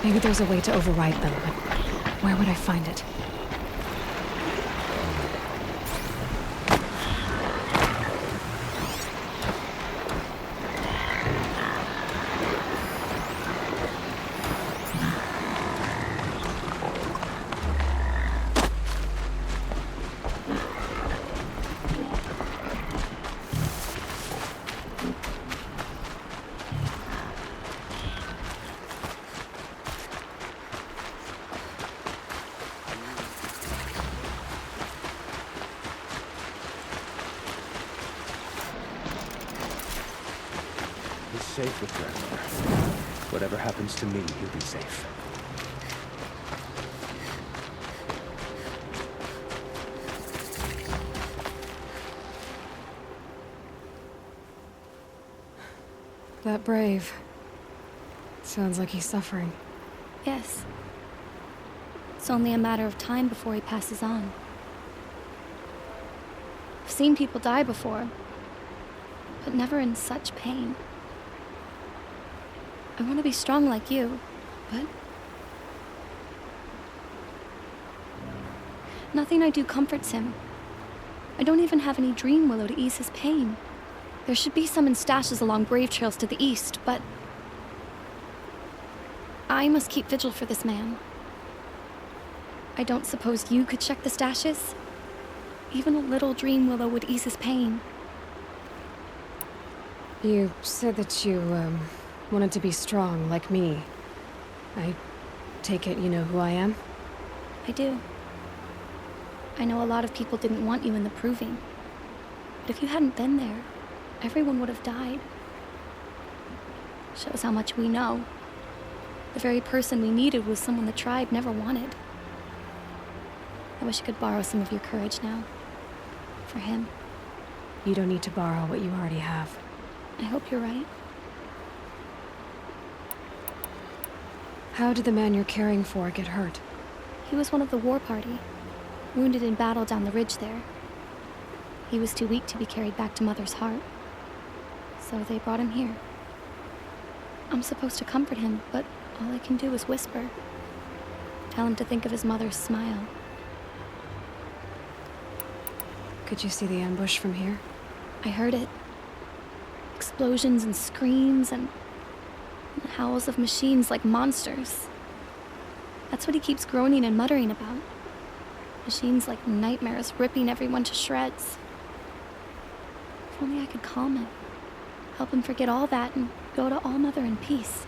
Maybe there's a way to override them, but where would I find it? He's safe with Grandmother. Whatever happens to me, he'll be safe. That brave. Sounds like he's suffering. Yes. It's only a matter of time before he passes on. I've seen people die before, but never in such pain. I want to be strong like you, but nothing I do comforts him. I don't even have any dream willow to ease his pain. There should be some in stashes along brave trails to the east, but I must keep vigil for this man. I don't suppose you could check the stashes? Even a little dream willow would ease his pain. You said that you, wanted to be strong, like me. I take it you know who I am? I do. I know a lot of people didn't want you in the proving. But if you hadn't been there, everyone would have died. Shows how much we know. The very person we needed was someone the tribe never wanted. I wish I could borrow some of your courage now. For him. You don't need to borrow what you already have. I hope you're right. How did the man you're caring for get hurt? He was one of the war party, wounded in battle down the ridge there. He was too weak to be carried back to Mother's heart, so they brought him here. I'm supposed to comfort him, but all I can do is whisper. Tell him to think of his mother's smile. Could you see the ambush from here? I heard it. Explosions and screams and howls of machines like monsters. That's what he keeps groaning and muttering about. Machines like nightmares ripping everyone to shreds. If only I could calm him. Help him forget all that and go to All-Mother in peace.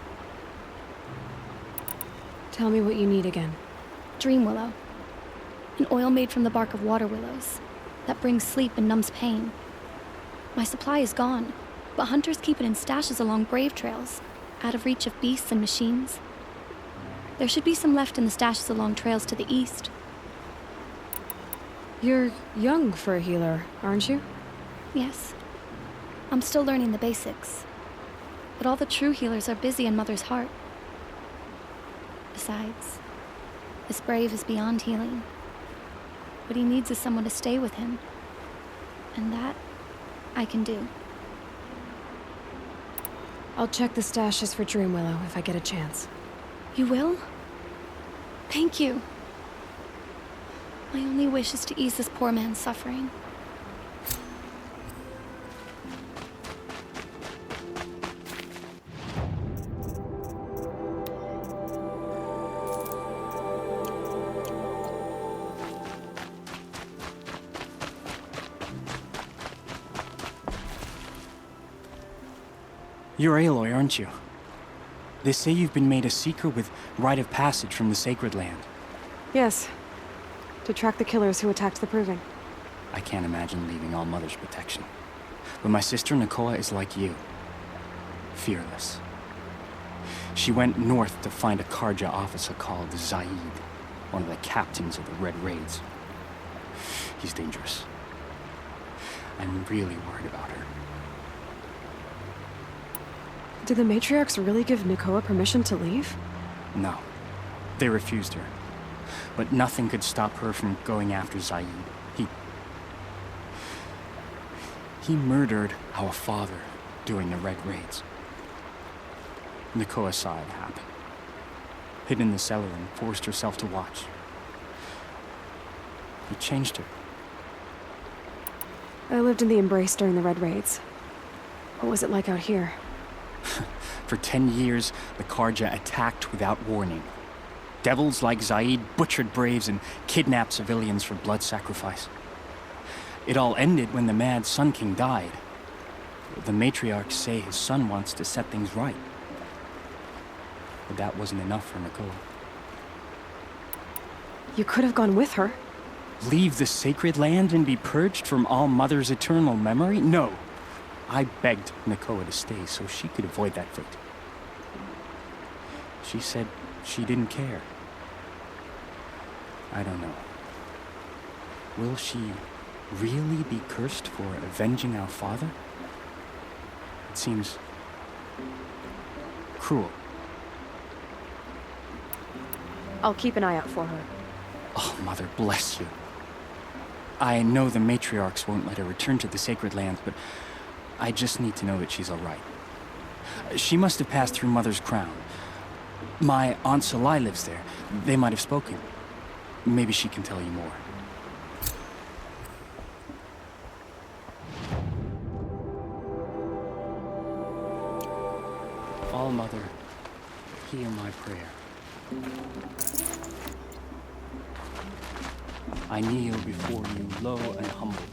Tell me what you need again. Dream willow. An oil made from the bark of water willows that brings sleep and numbs pain. My supply is gone, but hunters keep it in stashes along brave trails, out of reach of beasts and machines. There should be some left in the stashes along trails to the east. You're young for a healer, aren't you? Yes. I'm still learning the basics. But all the true healers are busy in Mother's heart. Besides, this brave is beyond healing. What he needs is someone to stay with him. And that, I can do. I'll check the stashes for Dream Willow if I get a chance. You will? Thank you. My only wish is to ease this poor man's suffering. You're Aloy, aren't you? They say you've been made a seeker with rite of passage from the Sacred Land. Yes. To track the killers who attacked the Proving. I can't imagine leaving All-Mother's protection. But my sister Nakoa is like you. Fearless. She went north to find a Karja officer called Zaid, one of the captains of the Red Raids. He's dangerous. I'm really worried about her. Did the matriarchs really give Nakoa permission to leave? No. They refused her. But nothing could stop her from going after Zaid. He murdered our father during the Red Raids. Nakoa saw it happen. hid in the cellar and forced herself to watch. It changed her. I lived in the Embrace during the Red Raids. What was it like out here? For 10 years, the Karja attacked without warning. Devils like Zaid butchered braves and kidnapped civilians for blood sacrifice. It all ended when the mad Sun King died. The matriarchs say his son wants to set things right. But that wasn't enough for Nicole. You could have gone with her. Leave the sacred land and be purged from All Mother's eternal memory? No. I begged Nakoa to stay so she could avoid that fate. She said she didn't care. I don't know. Will she really be cursed for avenging our father? It seems cruel. I'll keep an eye out for her. Oh, Mother, bless you. I know the matriarchs won't let her return to the sacred lands, but I just need to know that she's all right. She must have passed through Mother's crown. My Aunt Salai lives there. They might have spoken. Maybe she can tell you more. All Mother, hear my prayer. I kneel before you low and humble.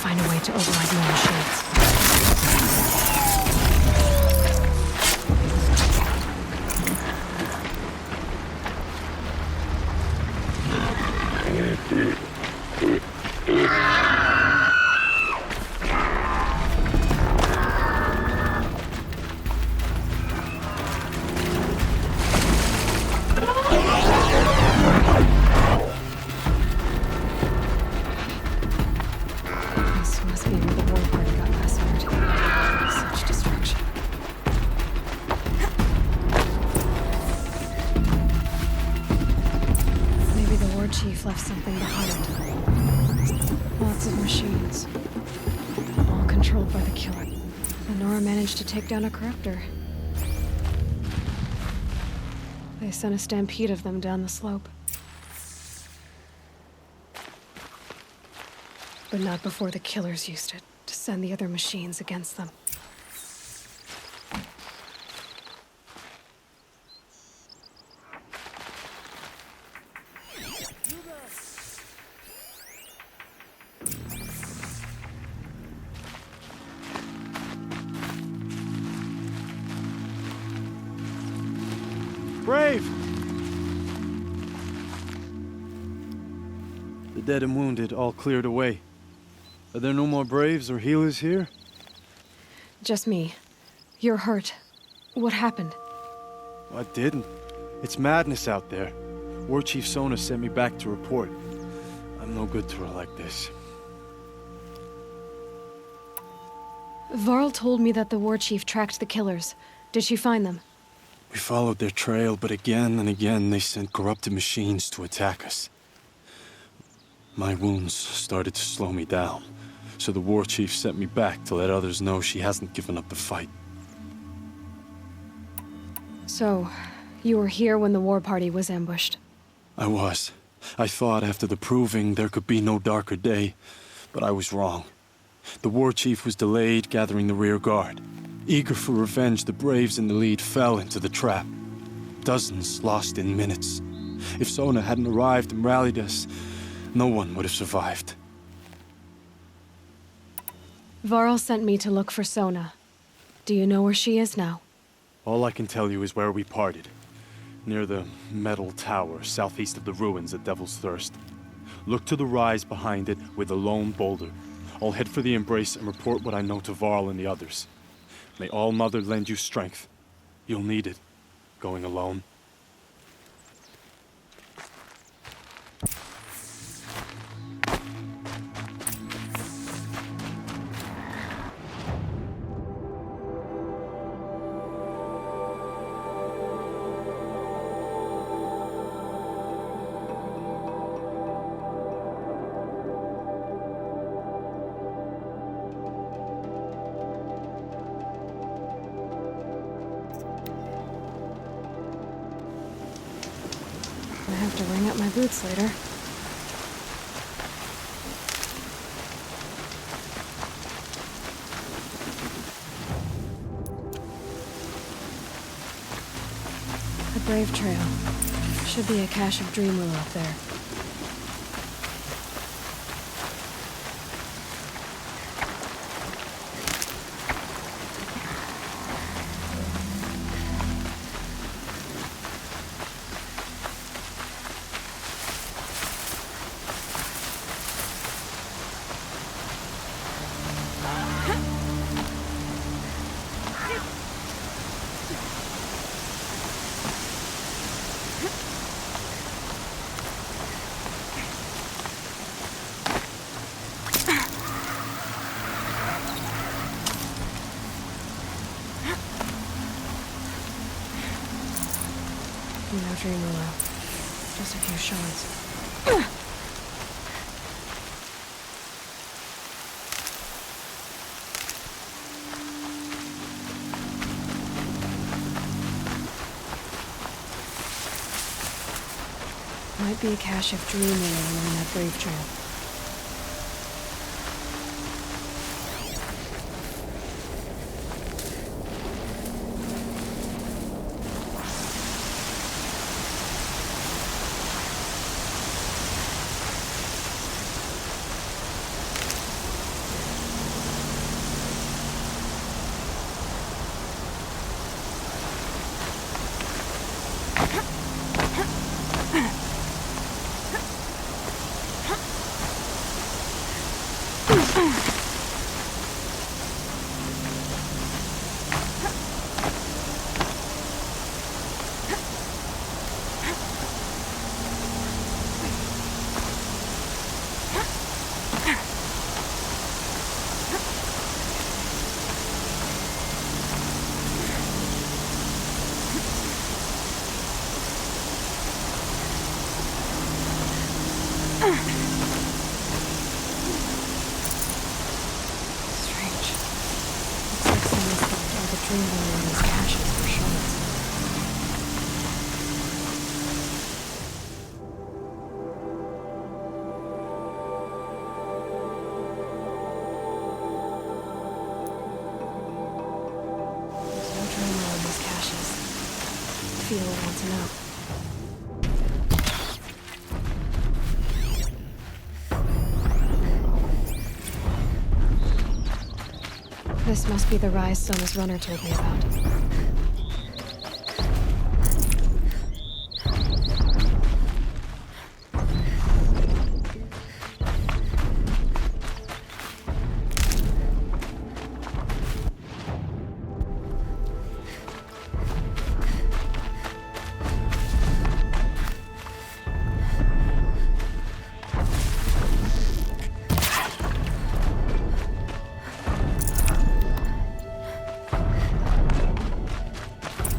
Find a way to override more machines. Chief left something behind. Lots of machines. All controlled by the killer. Lenora managed to take down a corruptor. They sent a stampede of them down the slope. But not before the killers used it to send the other machines against them. Brave! The dead and wounded all cleared away. Are there no more Braves or healers here? Just me. You're hurt. What happened? I didn't. It's madness out there. War Chief Sona sent me back to report. I'm no good to her like this. Varl told me that the war chief tracked the killers. Did she find them? We followed their trail, but again and again they sent corrupted machines to attack us. My wounds started to slow me down, so the war chief sent me back to let others know she hasn't given up the fight. So, you were here when the war party was ambushed? I was. I thought after the proving there could be no darker day, but I was wrong. The war chief was delayed gathering the rear guard. Eager for revenge, the braves in the lead fell into the trap. Dozens lost in minutes. If Sona hadn't arrived and rallied us, no one would have survived. Varl sent me to look for Sona. Do you know where she is now? All I can tell you is where we parted. Near the metal tower, southeast of the ruins at Devil's Thirst. Look to the rise behind it with a lone boulder. I'll head for the embrace and report what I know to Varl and the others. May All Mother lend you strength. You'll need it, going alone. I have to ring up my boots later. The Brave Trail. Should be a cache of dream willow up there. No dream willow. Just a few shards. Might be a cache of dream willow along that brave trail. Strange. Looks like someone's kept all the dream willow in these caches for shards. There's no dream willow in these caches. Feel want to know. This must be the rise Sona's runner told me about.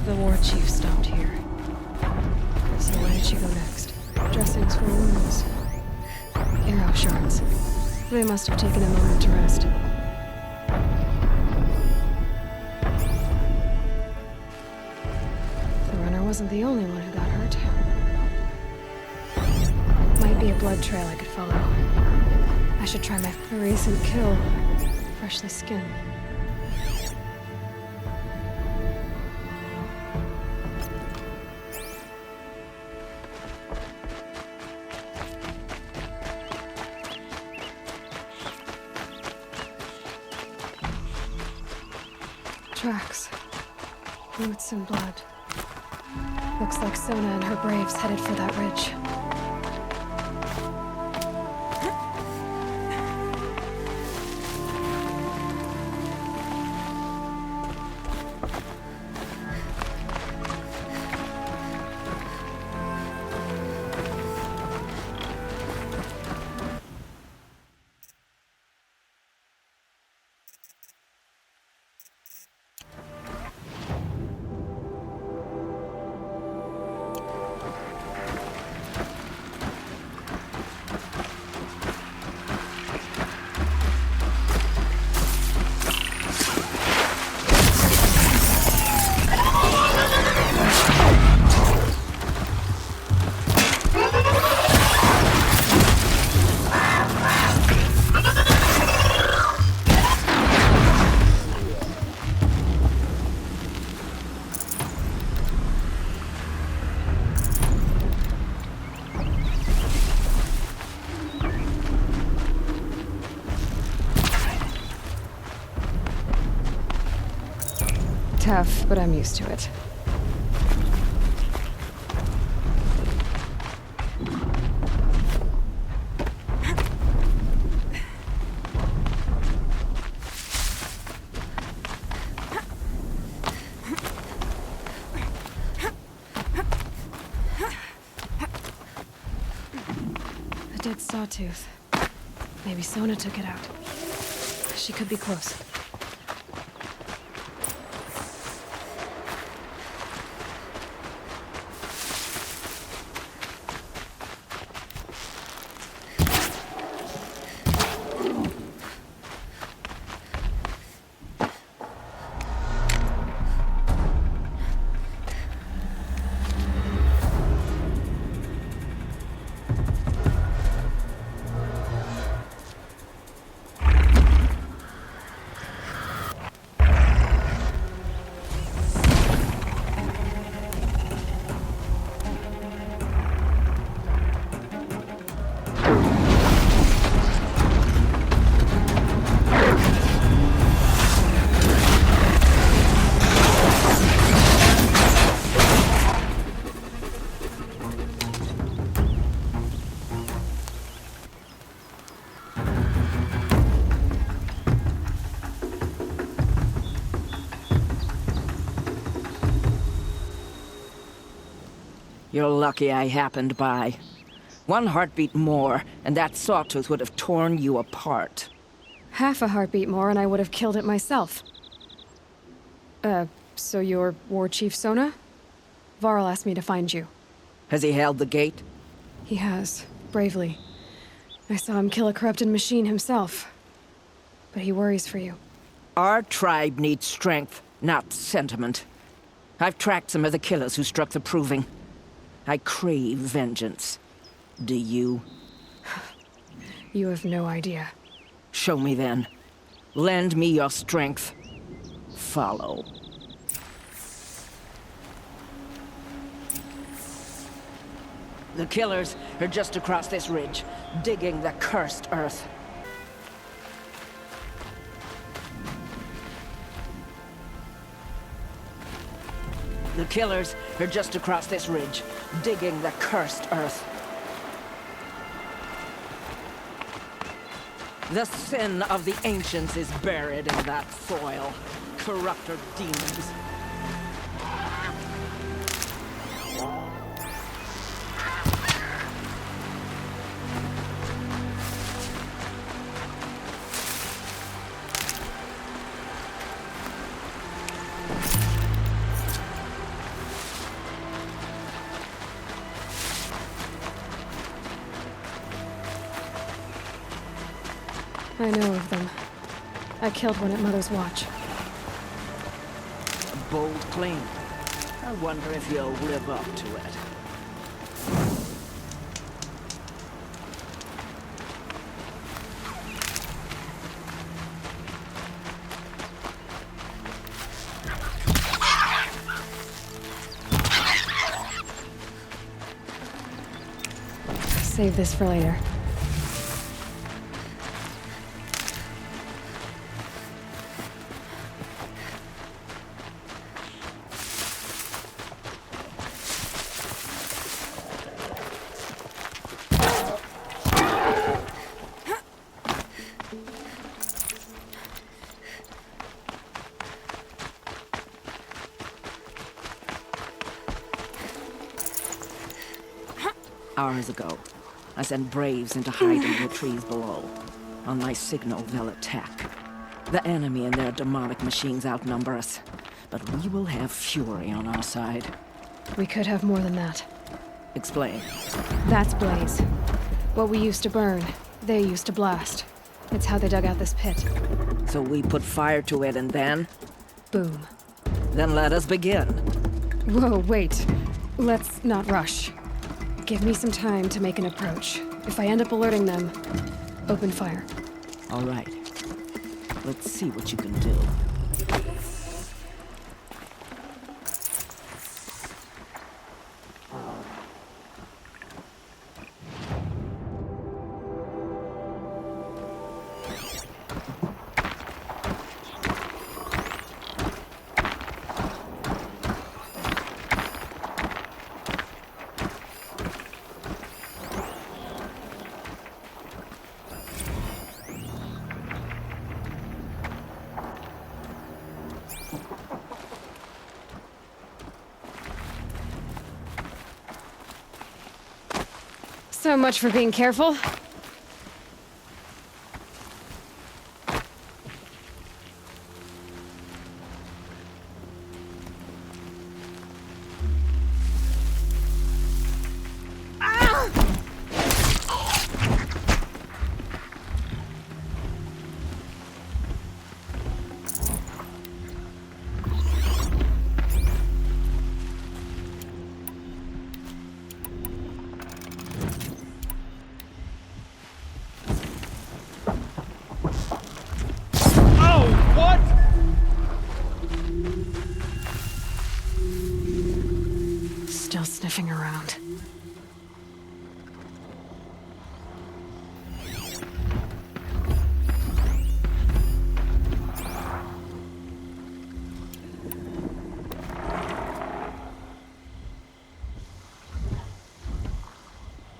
The war chief stopped here. So where did she go next? Dressings for wounds. Arrow shards. They must have taken a moment to rest. wasn't the only one who got hurt. Might be a blood trail I could follow. I should try a recent kill. Freshly skinned. Tracks. Roots and blood. Looks like Sona and her braves headed for that ridge. Tough, but I'm used to it. A dead sawtooth. Maybe Sona took it out. She could be close. You're lucky I happened by. One heartbeat more, and that sawtooth would have torn you apart. Half a heartbeat more and I would have killed it myself. So you're War Chief Sona? Varl asked me to find you. Has he held the gate? He has, bravely. I saw him kill a corrupted machine himself. But he worries for you. Our tribe needs strength, not sentiment. I've tracked some of the killers who struck the Proving. I crave vengeance. Do you? You have no idea. Show me then. Lend me your strength. Follow. The killers are just across this ridge, digging the cursed earth. The killers are just across this ridge, digging the cursed earth. The sin of the ancients is buried in that soil. Corrupter demons. I know of them. I killed one at Mother's Watch. A bold claim. I wonder if you'll live up to it. Save this for later. Hours ago, I sent Braves into hiding in the trees below. On my signal, they'll attack. The enemy and their demonic machines outnumber us, but we will have fury on our side. We could have more than that. Explain. That's Blaze. What we used to burn, they used to blast. It's how they dug out this pit. So we put fire to it and then? Boom. Then let us begin. Whoa, wait. Let's not rush. Give me some time to make an approach. If I end up alerting them, open fire. All right. Let's see what you can do. So much for being careful. Still sniffing around.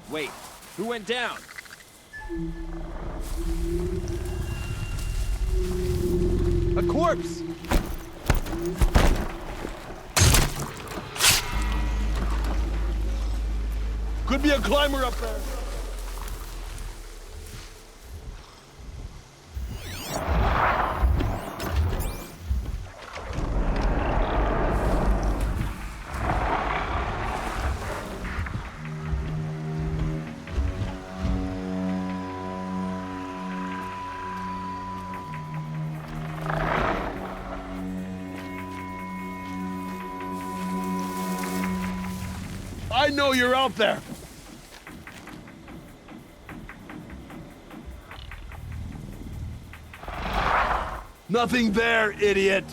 Wait, who went down? A corpse! Could be a climber up there. I know you're out there. Nothing there, idiot!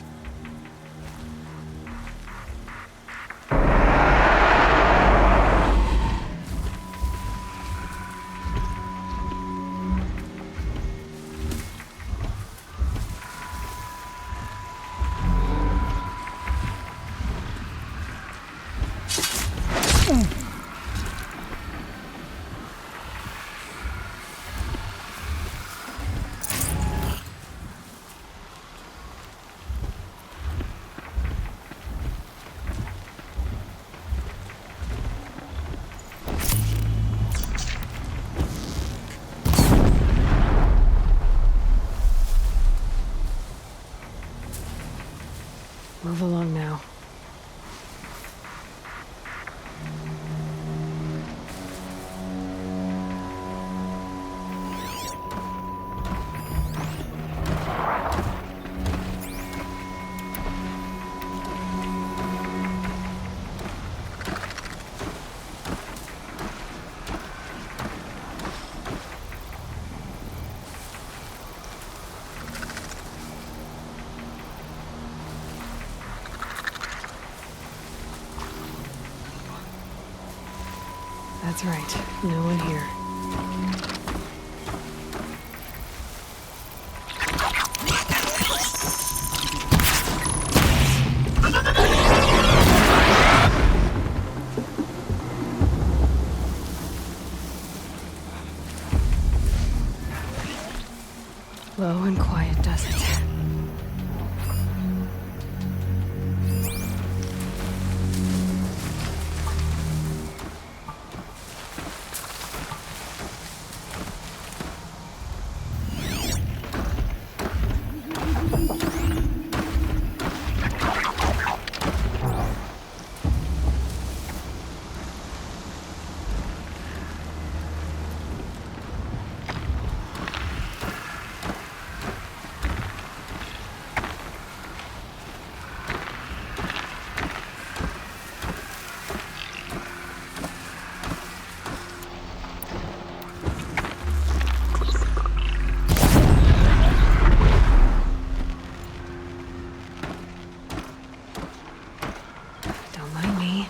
That's right. No one here. Low and quiet does it. Don't mind me.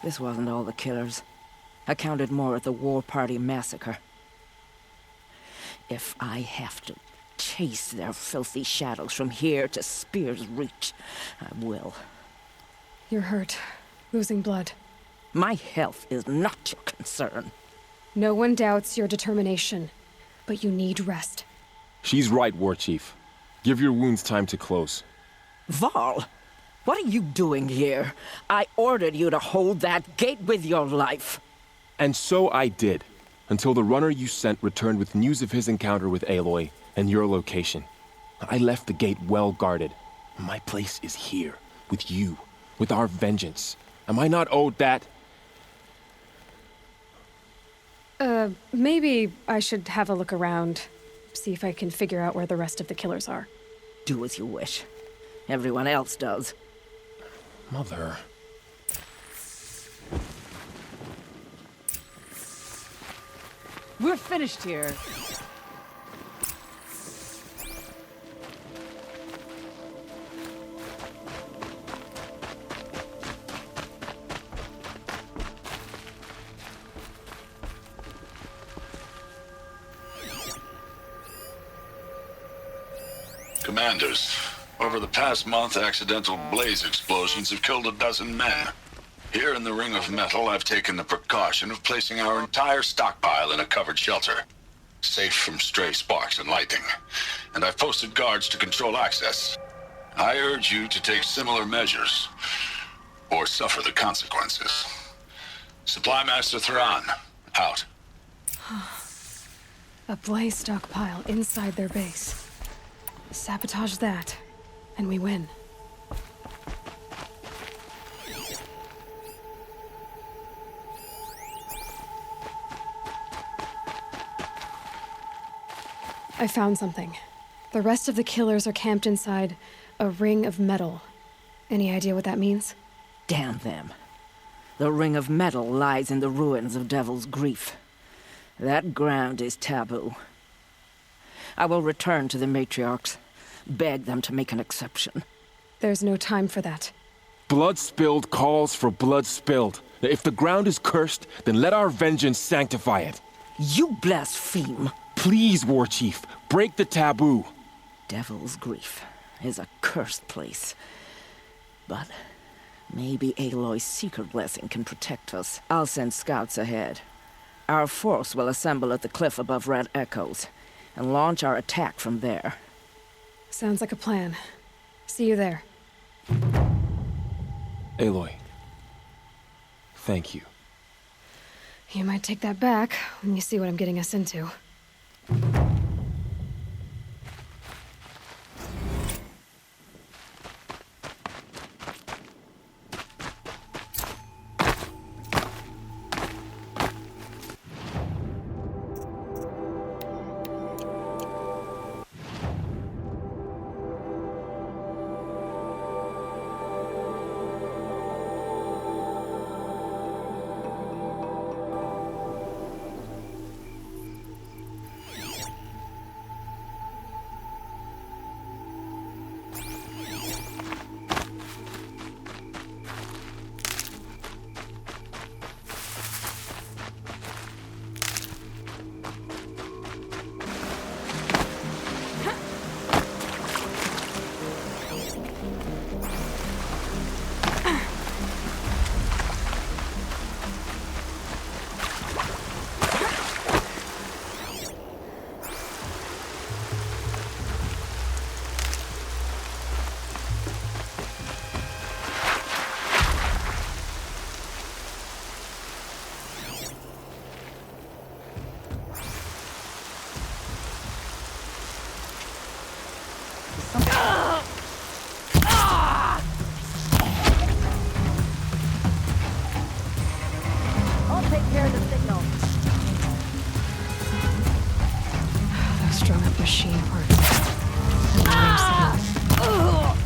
This wasn't all the killers. I counted more at the War Party massacre. If I have to chase their filthy shadows from here to Spear's Reach, I will. You're hurt. Losing blood. My health is not your concern. No one doubts your determination, but you need rest. She's right, War Chief. Give your wounds time to close. Varl, What are you doing here? I ordered you to hold that gate with your life. And so I did, until the runner you sent returned with news of his encounter with Aloy and your location. I left the gate well guarded. My place is here, with you, with our vengeance. Am I not owed that? Maybe I should have a look around. See if I can figure out where the rest of the killers are. Do as you wish. Everyone else does. Mother... We're finished here. Commanders, over the past month, accidental blaze explosions have killed a dozen men. Here in the Ring of Metal, I've taken the precaution of placing our entire stockpile in a covered shelter, safe from stray sparks and lightning. And I've posted guards to control access. I urge you to take similar measures, or suffer the consequences. Supply Master Thrawn, out. A blaze stockpile inside their base. Sabotage that, and we win. I found something. The rest of the killers are camped inside a ring of metal. Any idea what that means? Damn them. The Ring of Metal lies in the ruins of Devil's Grief. That ground is taboo. I will return to the matriarchs, beg them to make an exception. There's no time for that. Blood spilled calls for blood spilled. If the ground is cursed, then let our vengeance sanctify it. You blaspheme! Please, War Chief, break the taboo. Devil's Grief is a cursed place. But maybe Aloy's secret blessing can protect us. I'll send scouts ahead. Our force will assemble at the cliff above Red Echoes, and launch our attack from there. Sounds like a plan. See you there. Aloy, thank you. You might take that back when you see what I'm getting us into. I'll take care of the signal. Those strung up machine parts. And the ring signal.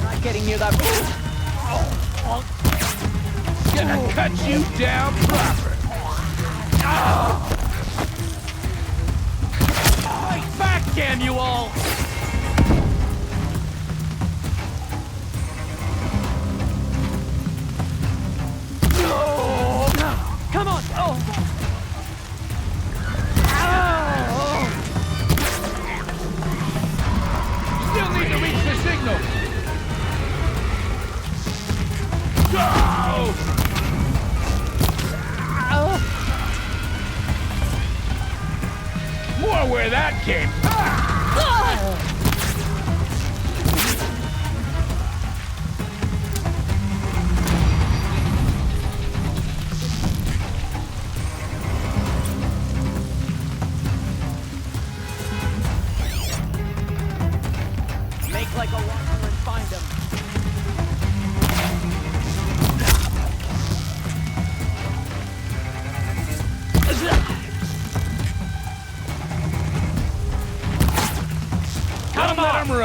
Not getting near that booth. Gonna cut you down proper. Fight back, damn you all! Come on! Still need to reach the signal! Go! More where that came.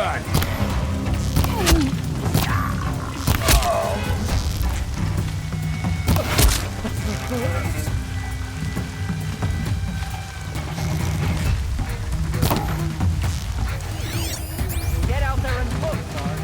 done! Get out there and look, Sarge.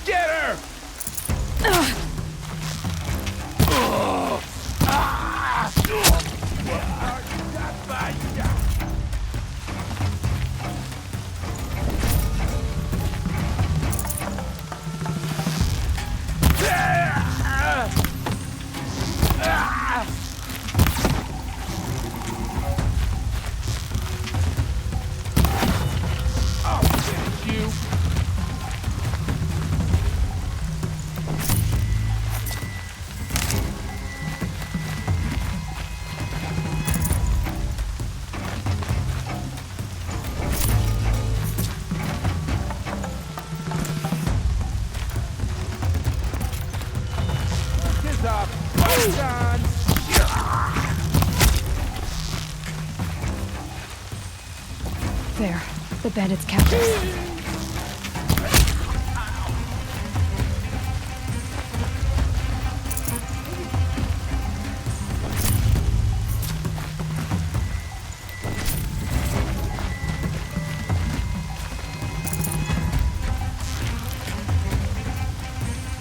Get her! I'll finish you! Is up! Hold on! There. The bandits captured.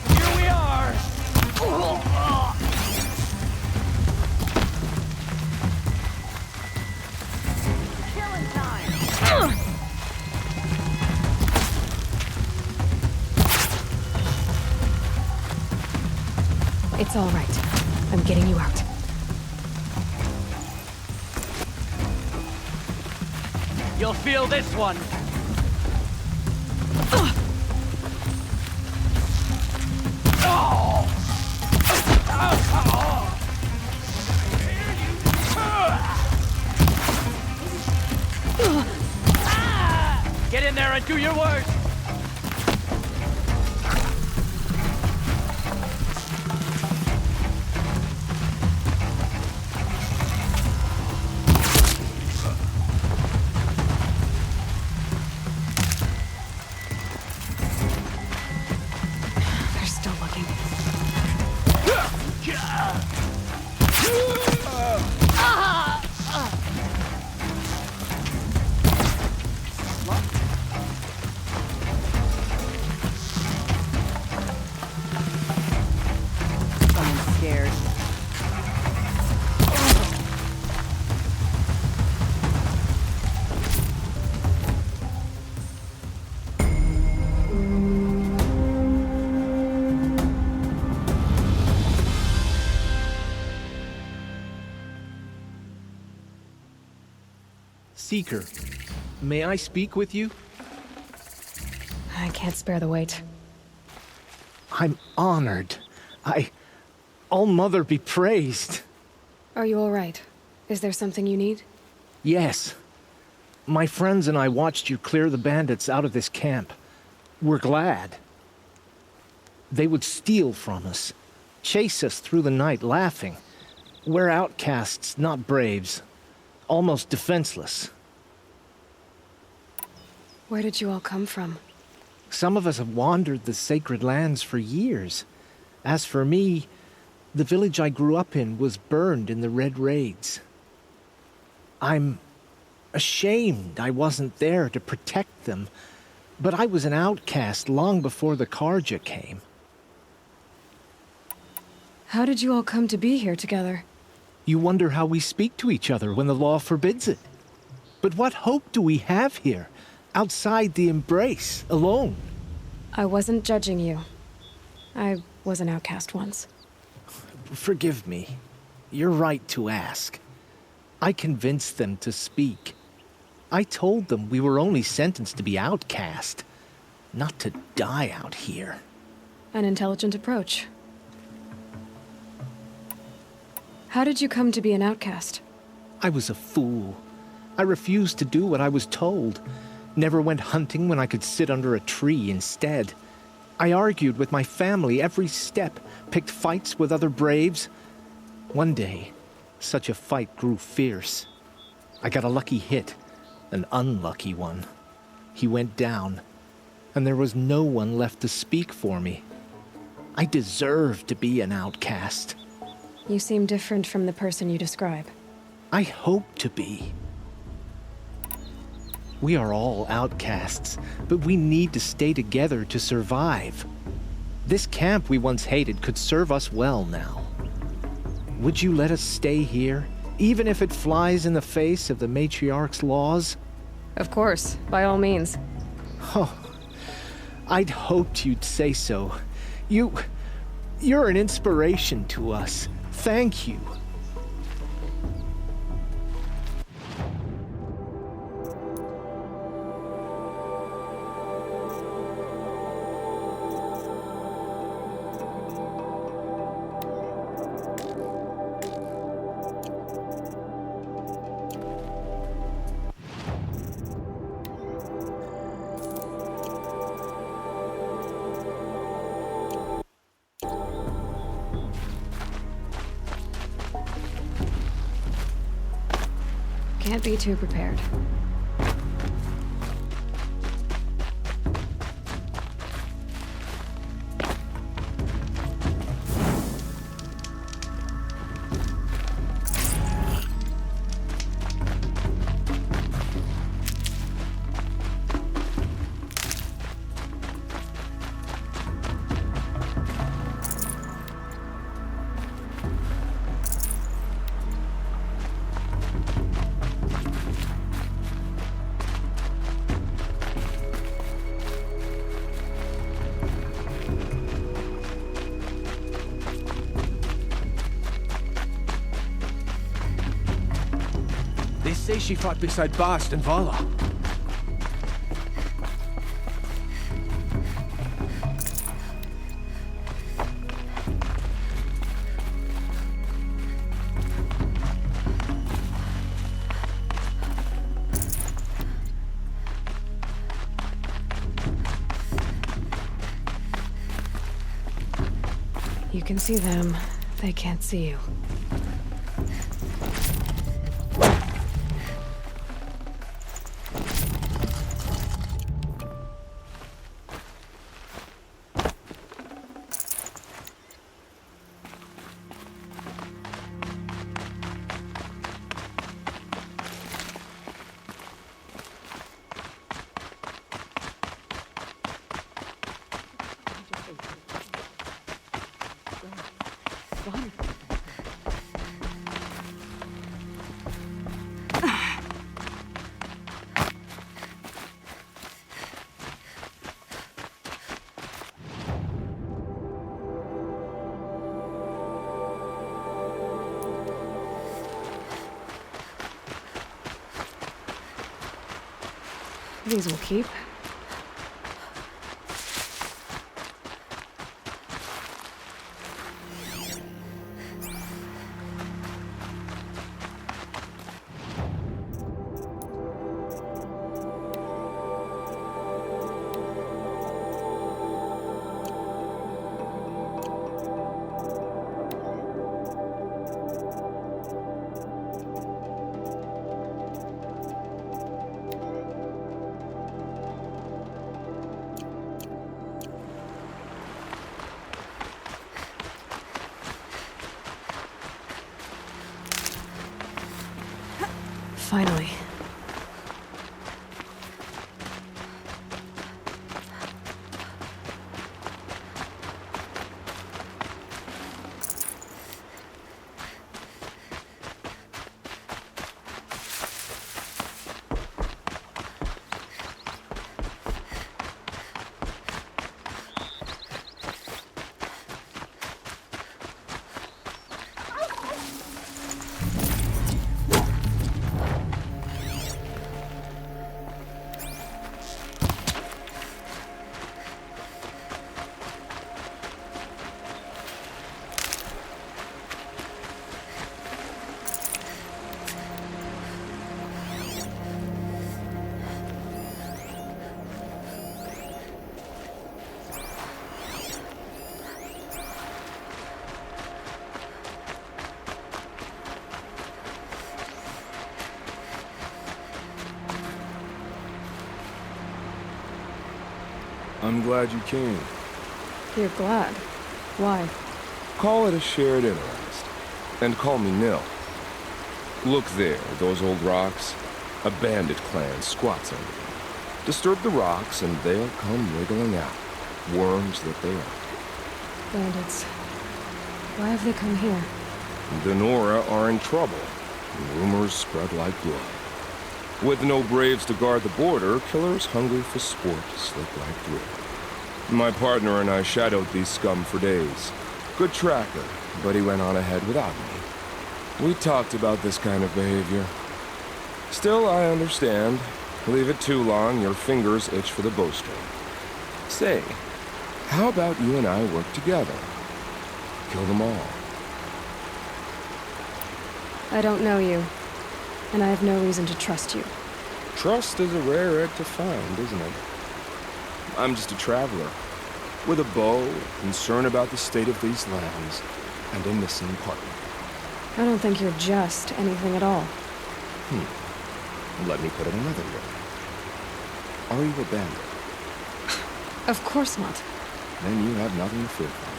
Here we are! It's all right. I'm getting you out. You'll feel this one! Get in there and do your worst! They're still looking. Someone's scared. Seeker, may I speak with you? I can't spare the weight. I'm honored. All-Mother be praised. Are you all right? Is there something you need? Yes. My friends and I watched you clear the bandits out of this camp. We're glad. They would steal from us, chase us through the night laughing. We're outcasts, not braves. Almost defenseless. Where did you all come from? Some of us have wandered the sacred lands for years. As for me, the village I grew up in was burned in the Red Raids. I'm ashamed I wasn't there to protect them, but I was an outcast long before the Karja came. How did you all come to be here together? You wonder how we speak to each other when the law forbids it. But what hope do we have here, outside the embrace, alone? I wasn't judging you. I was an outcast once. Forgive me. You're right to ask. I convinced them to speak. I told them we were only sentenced to be outcast. not to die out here. An intelligent approach. How did you come to be an outcast? I was a fool. I refused to do what I was told. Never went hunting when I could sit under a tree instead. I argued with my family every step, picked fights with other braves. One day, such a fight grew fierce. I got a lucky hit, an unlucky one. He went down, and there was no one left to speak for me. I deserved to be an outcast. You seem different from the person you describe. I hope to be. We are all outcasts, but we need to stay together to survive. This camp we once hated could serve us well now. Would you let us stay here, even if it flies in the face of the matriarch's laws? Of course, by all means. Oh, I'd hoped you'd say so. You're an inspiration to us. Thank you. Can't be too prepared. They say she fought beside Bast and Vala. You can see them, they can't see you. These will keep. Finally. I'm glad you came. You're glad. Why? Call it a shared interest. And call me Nil. Look there, those old rocks. A bandit clan squats under them. Disturb the rocks and they'll come wriggling out. Worms that they are. Bandits. Why have they come here? The Nora are in trouble. Rumors spread like blood. With no braves to guard the border, killers hungry for sport slip right through. My partner and I shadowed these scum for days. Good tracker, but he went on ahead without me. We talked about this kind of behavior. Still, I understand. Leave it too long, your fingers itch for the bowstring. Say, how about you and I work together? Kill them all. I don't know you, and I have no reason to trust you. Trust is a rare egg to find, isn't it? I'm just a traveler, with a bow, concern about the state of these lands, and a missing partner. I don't think you're just anything at all. Let me put it another way. Are you a bandit? Of course not. Then you have nothing to fear from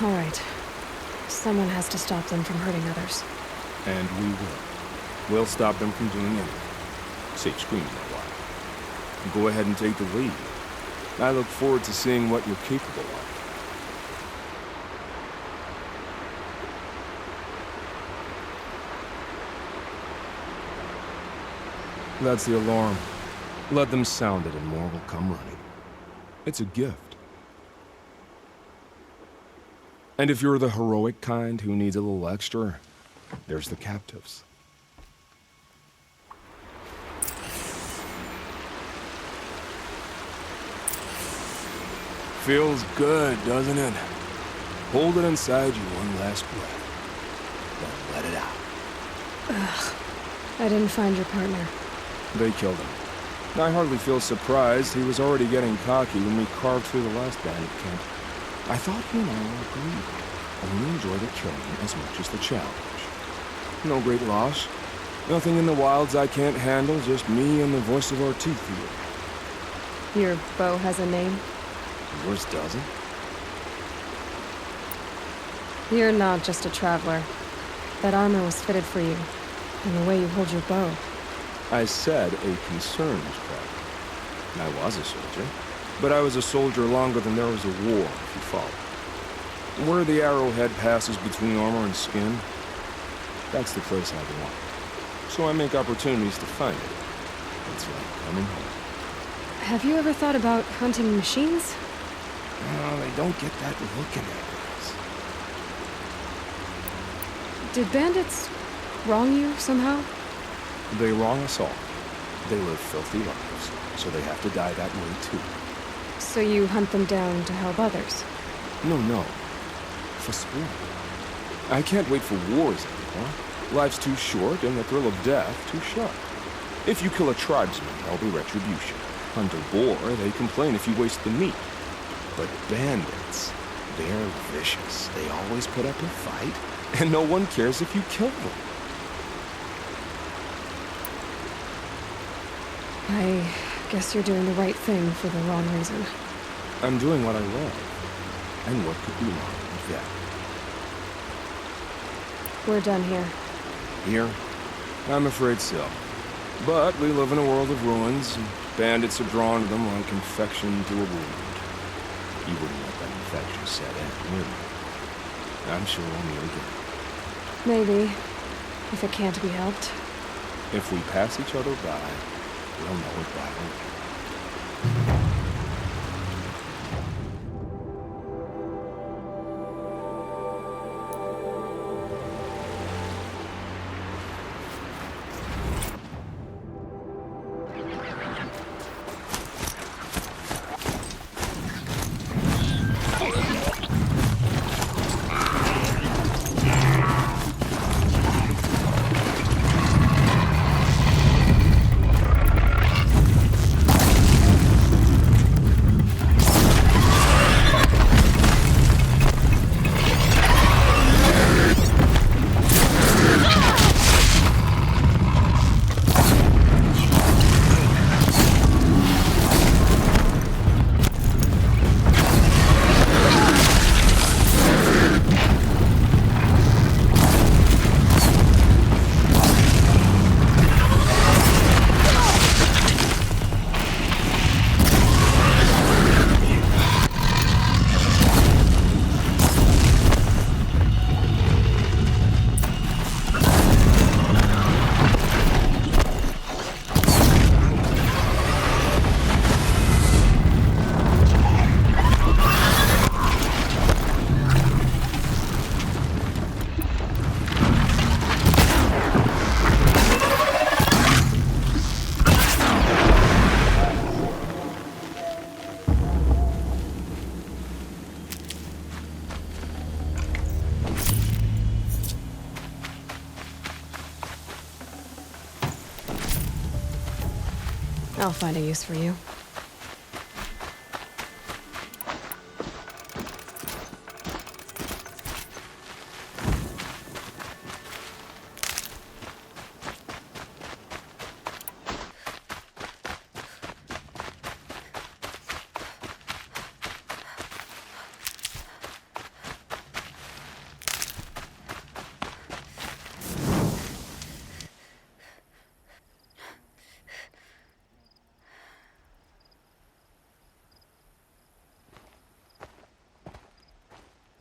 me. All right. Someone has to stop them from hurting others. And we will. We'll stop them from doing anything. Save screaming a while. Go ahead and take the lead. I look forward to seeing what you're capable of. That's the alarm. Let them sound it and more will come running. It's a gift. And if you're the heroic kind who needs a little extra, there's the captives. Feels good, doesn't it? Hold it inside you one last breath. Then let it out. I didn't find your partner. They killed him. I hardly feel surprised. He was already getting cocky when we carved through the last bandit camp. I thought he and I were agreed. Only enjoy the killing as much as the challenge. No great loss. Nothing in the wilds I can't handle, just me and the voice of our teeth here. Your bow has a name? Yours doesn't? You're not just a traveler. That armor was fitted for you, and the way you hold your bow. I said a concerned traveler. I was a soldier, but I was a soldier longer than there was a war, if you follow. Where the arrowhead passes between armor and skin, that's the place I belong. So I make opportunities to find it. It's like coming home. Have you ever thought about hunting machines? No, they don't get that look in their eyes. Did bandits wrong you somehow? They wrong us all. They live filthy lives, so they have to die that way too. So you hunt them down to help others? No. For sport. I can't wait for wars anymore. Life's too short, and the thrill of death too sharp. If you kill a tribesman, there'll be retribution. Hunt a boar, they complain if you waste the meat. But bandits, they're vicious. They always put up a fight, and no one cares if you kill them. I guess you're doing the right thing for the wrong reason. I'm doing what I love. And what could be wrong with that? We're done here. Here? I'm afraid so. But we live in a world of ruins, and bandits are drawn to them like infection to a wound. You wouldn't let that infection set in, would you? I'm sure we'll meet again. Maybe, if it can't be helped. If we pass each other by, we'll know it by the way. I'll find a use for you.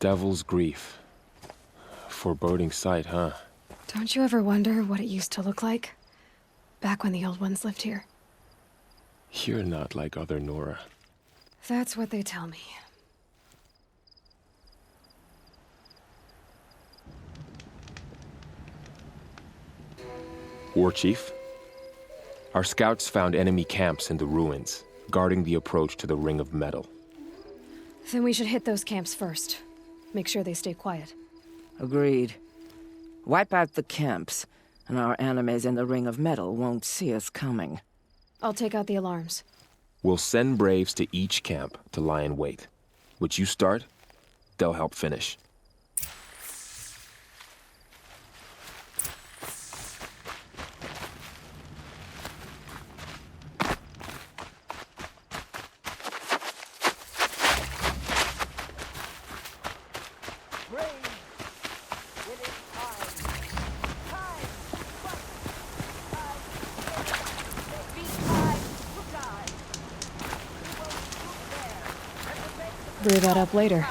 Devil's Grief. Foreboding sight, huh? Don't you ever wonder what it used to look like? Back when the old ones lived here. You're not like other Nora. That's what they tell me. War Chief? Our scouts found enemy camps in the ruins, guarding the approach to the Ring of Metal. Then we should hit those camps first. Make sure they stay quiet. Agreed. Wipe out the camps, and our enemies in the Ring of Metal won't see us coming. I'll take out the alarms. We'll send Braves to each camp to lie in wait. What you start, they'll help finish. Brew that up later.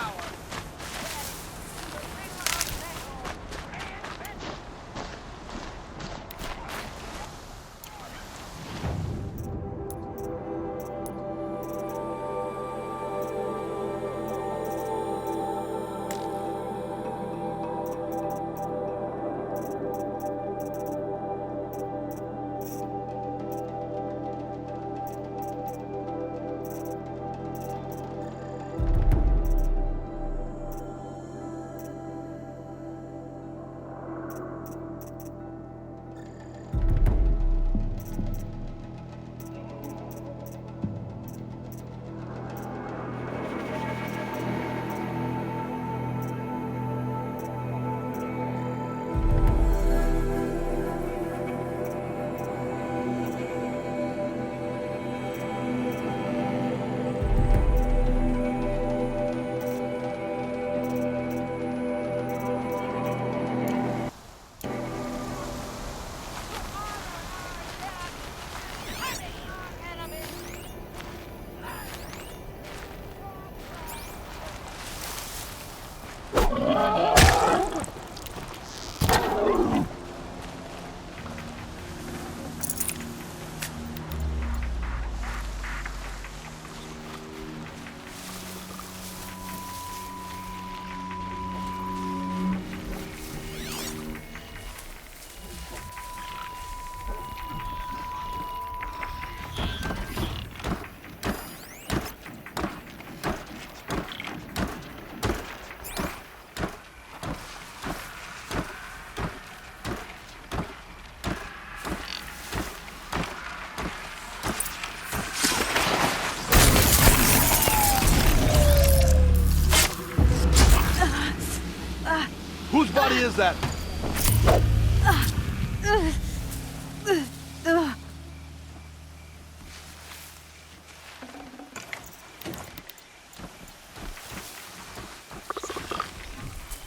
Whose body is that?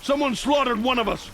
Someone slaughtered one of us.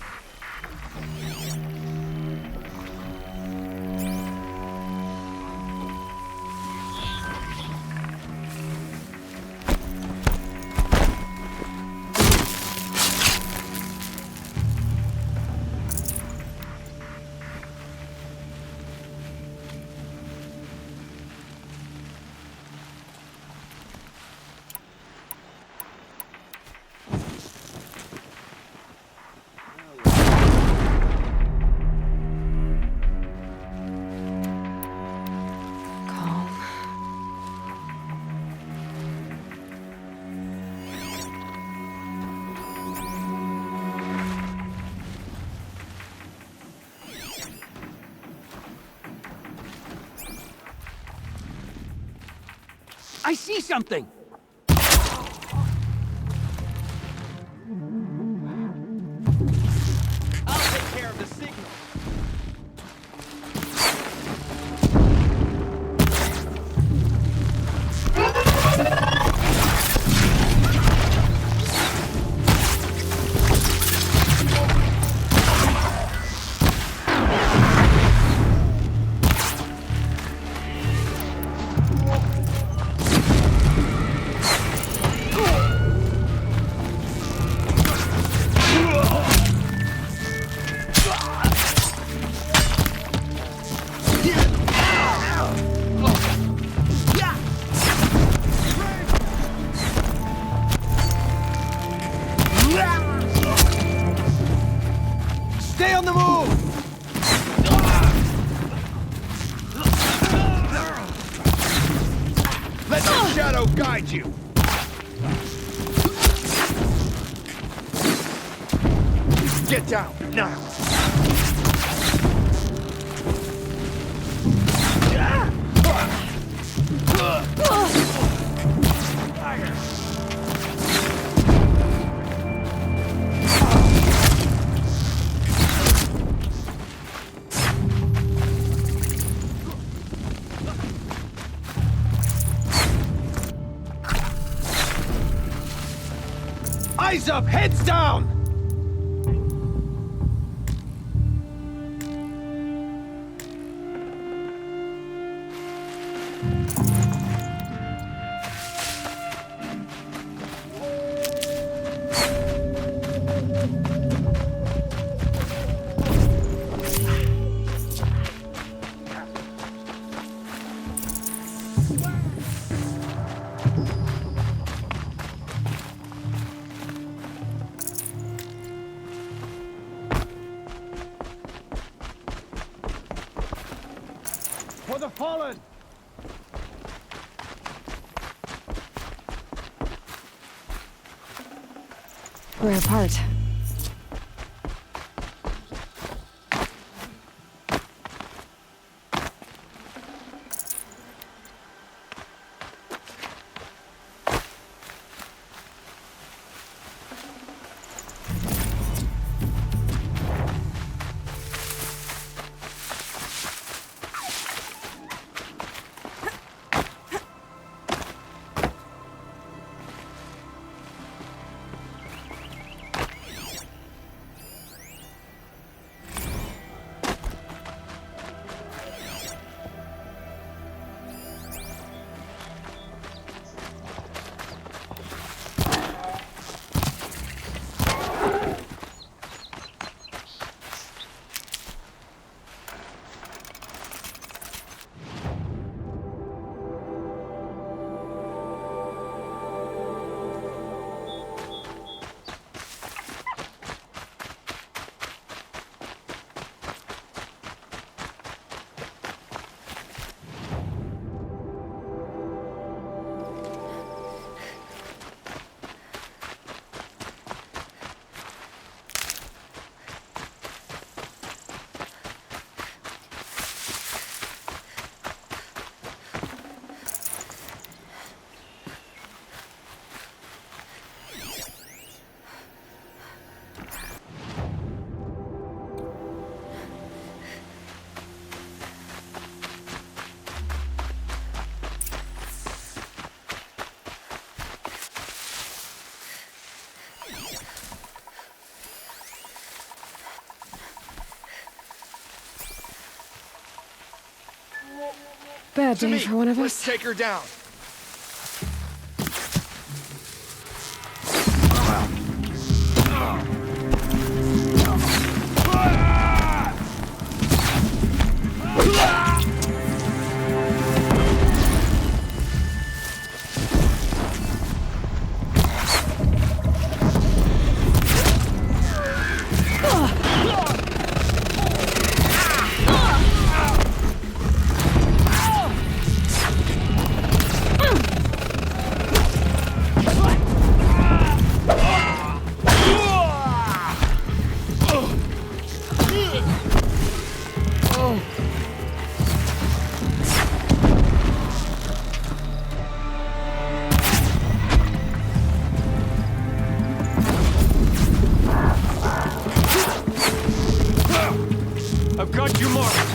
I see something! I'll take care of the signal. Stay on the move! Let the shadow guide you! Get down, now! Eyes up, heads down! For the fallen! We're apart. Bad day for one of us. Let's take her down. I've got you marked.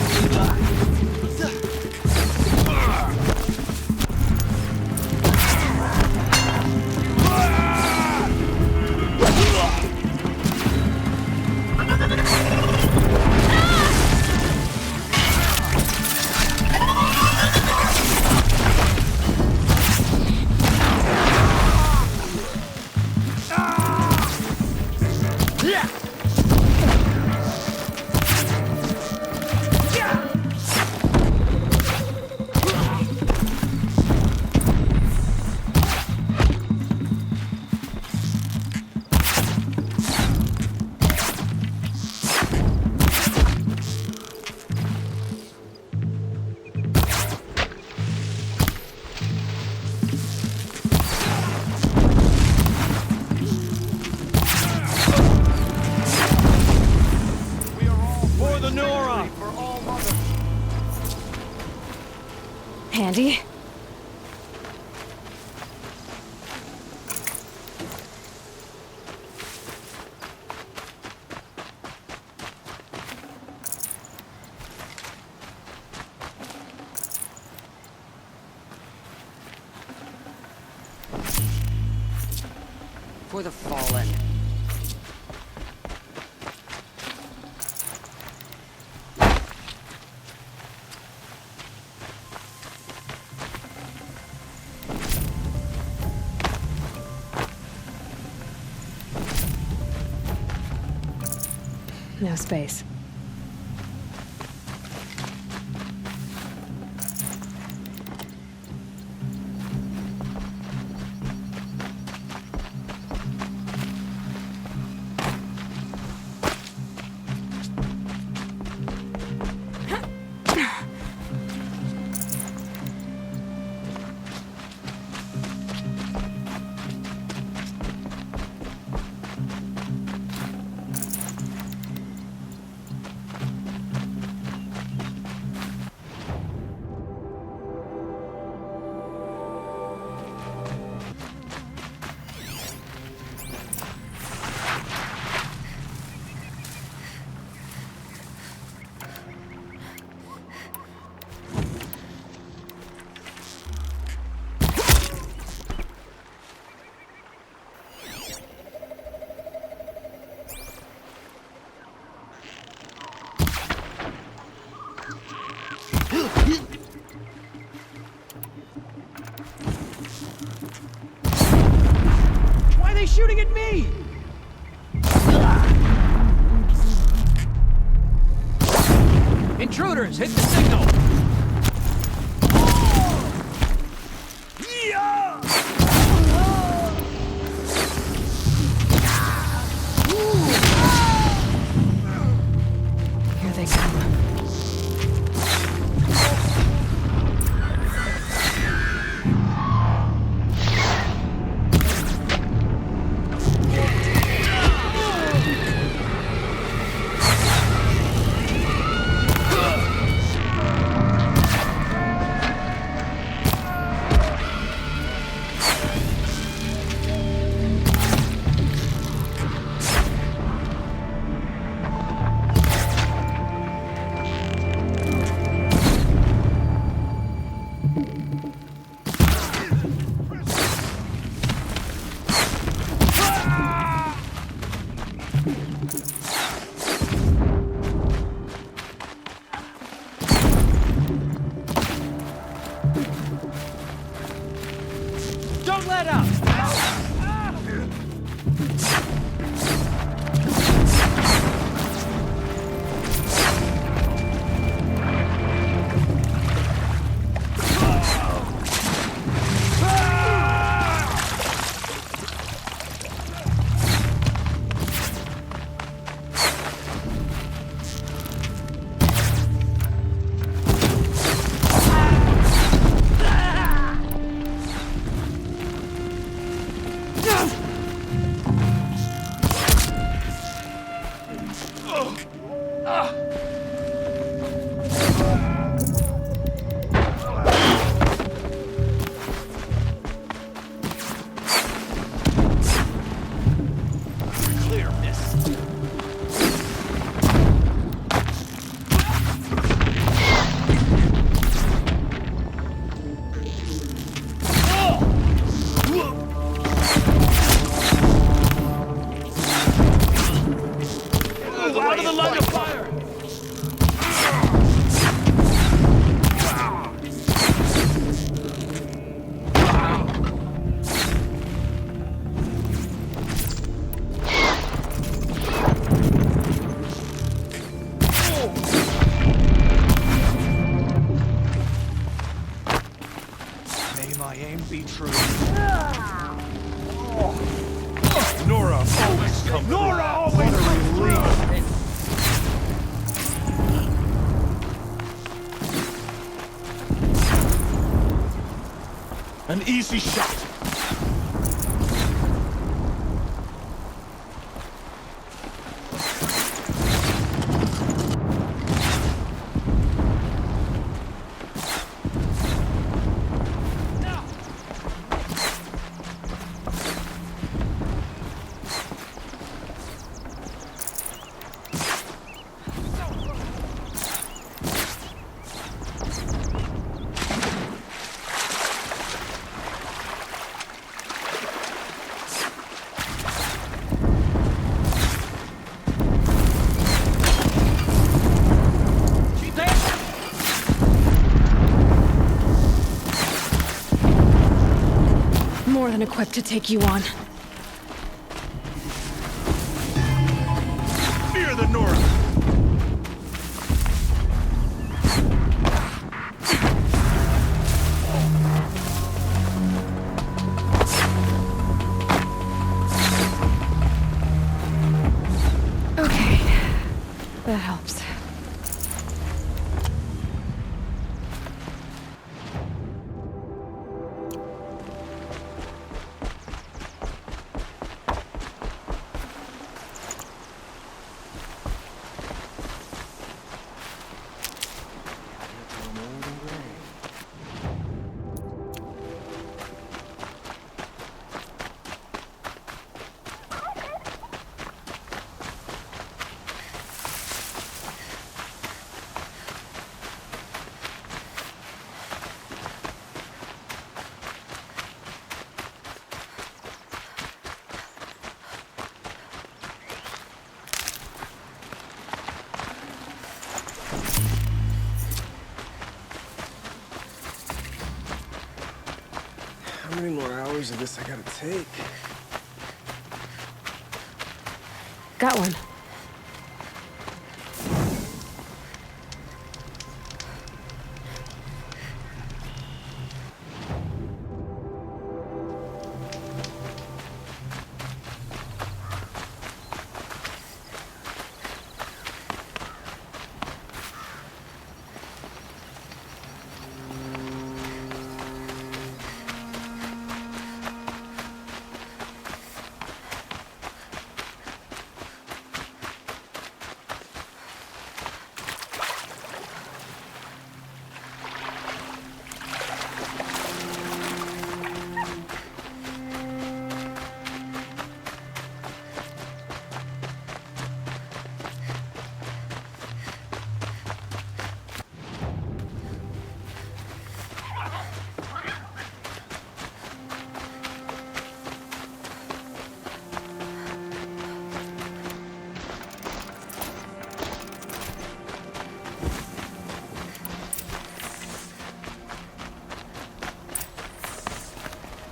Handy. For the fallen. No space. Why are they shooting at me? Intruders, hit the signal! Here they come. Don't let up! Clear, miss. Out of the line of fire! May my aim be true. Nora always comes. Nora always comes through. An easy shot. More than equipped to take you on. Fear the Nora. Okay. That helps. How many more hours of this I gotta take? Got one.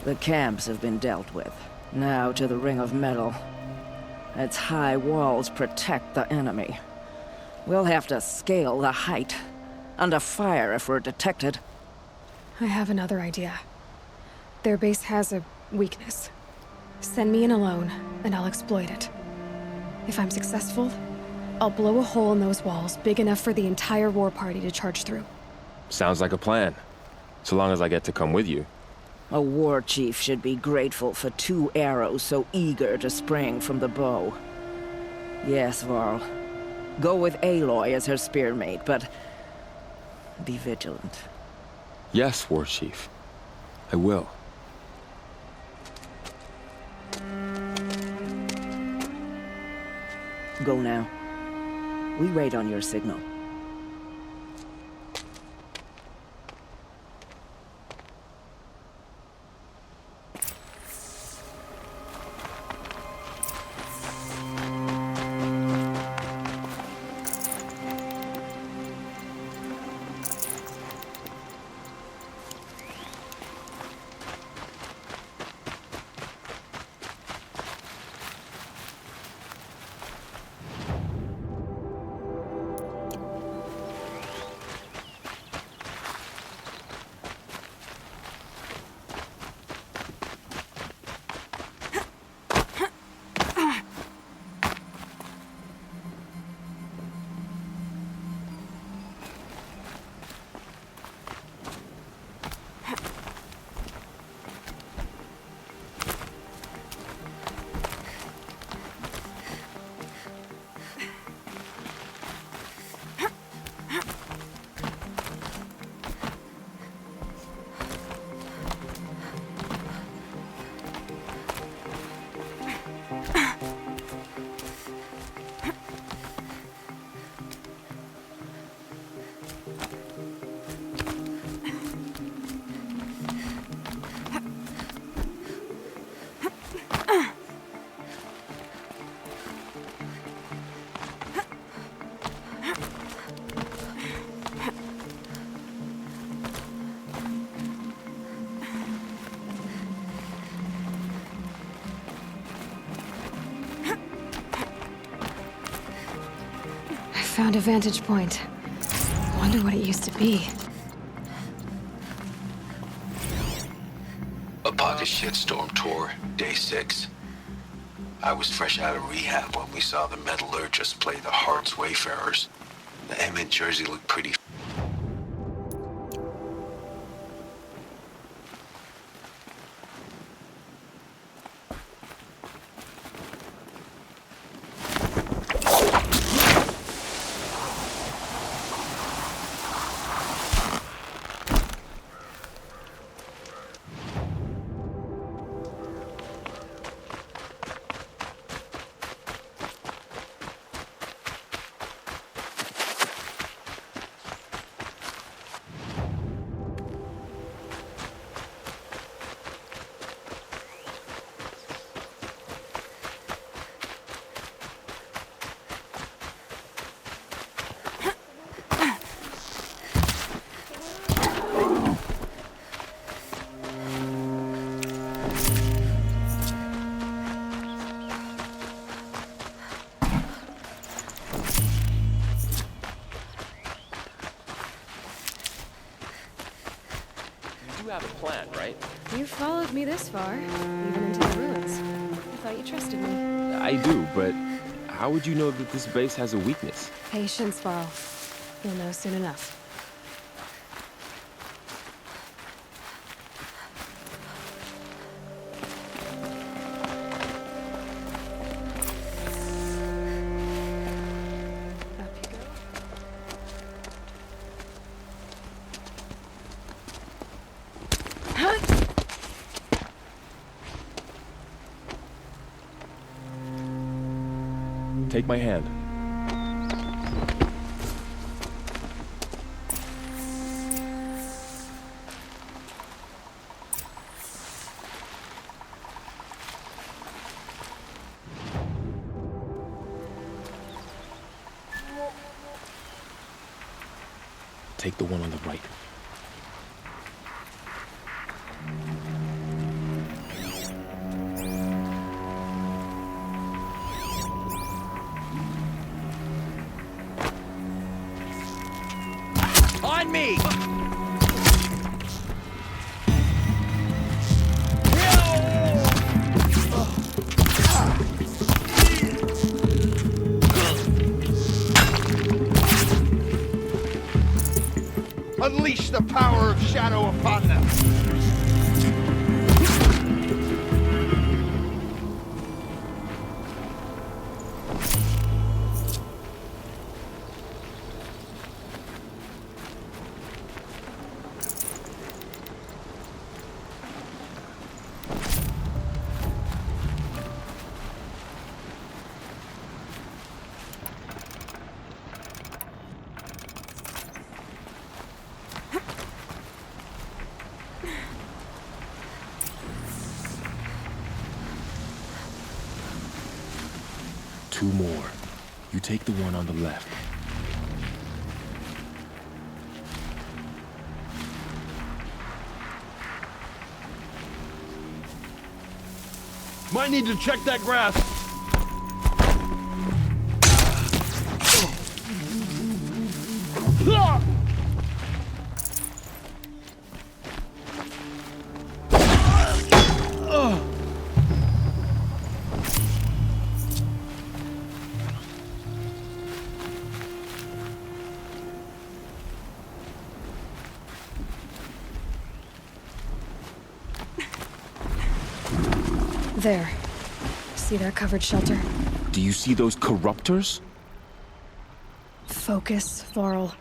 The camps have been dealt with. Now to the Ring of Metal. Its high walls protect the enemy. We'll have to scale the height. Under fire if we're detected. I have another idea. Their base has a weakness. Send me in alone, and I'll exploit it. If I'm successful, I'll blow a hole in those walls big enough for the entire war party to charge through. Sounds like a plan. So long as I get to come with you. A war chief should be grateful for 2 arrows so eager to spring from the bow. Yes, Varl. Go with Aloy as her spearmate, but be vigilant. Yes, War Chief. I will. Go now. We wait on your signal. Found a vantage point. Wonder what it used to be. Upon the shitstorm tour, day 6. I was fresh out of rehab when we saw the metallurgists play the Heart's Wayfarers. The Emmett jersey looked pretty. You have a plan, right? You followed me this far, even into the ruins. I thought you trusted me. I do, but how would you know that this base has a weakness? Patience, Varl. You'll know soon enough. Up you go. Take my hand. Take the one on the right. On me! Unleash the power of shadow upon them! Two more. You take the one on the left. Might need to check that grass. There. See that covered shelter? Do you see those corruptors? Focus, Varl.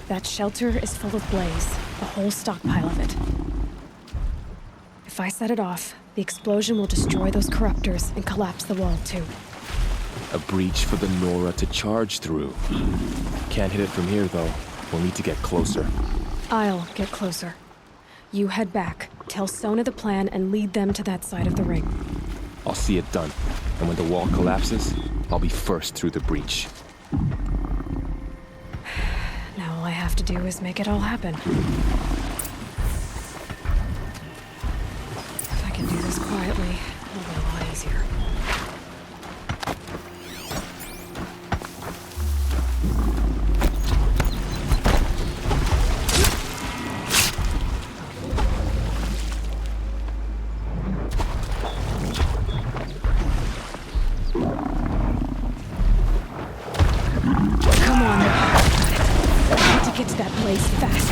That shelter is full of blaze, a whole stockpile of it. If I set it off, the explosion will destroy those corruptors and collapse the wall, too. A breach for the Nora to charge through. Can't hit it from here, though. We'll need to get closer. I'll get closer. You head back, tell Sona the plan, and lead them to that side of the ring. I'll see it done. And when the wall collapses, I'll be first through the breach. Now all I have to do is make it all happen. If I can do this quietly, it'll be a lot easier. Come on. I need to get to that blaze fast.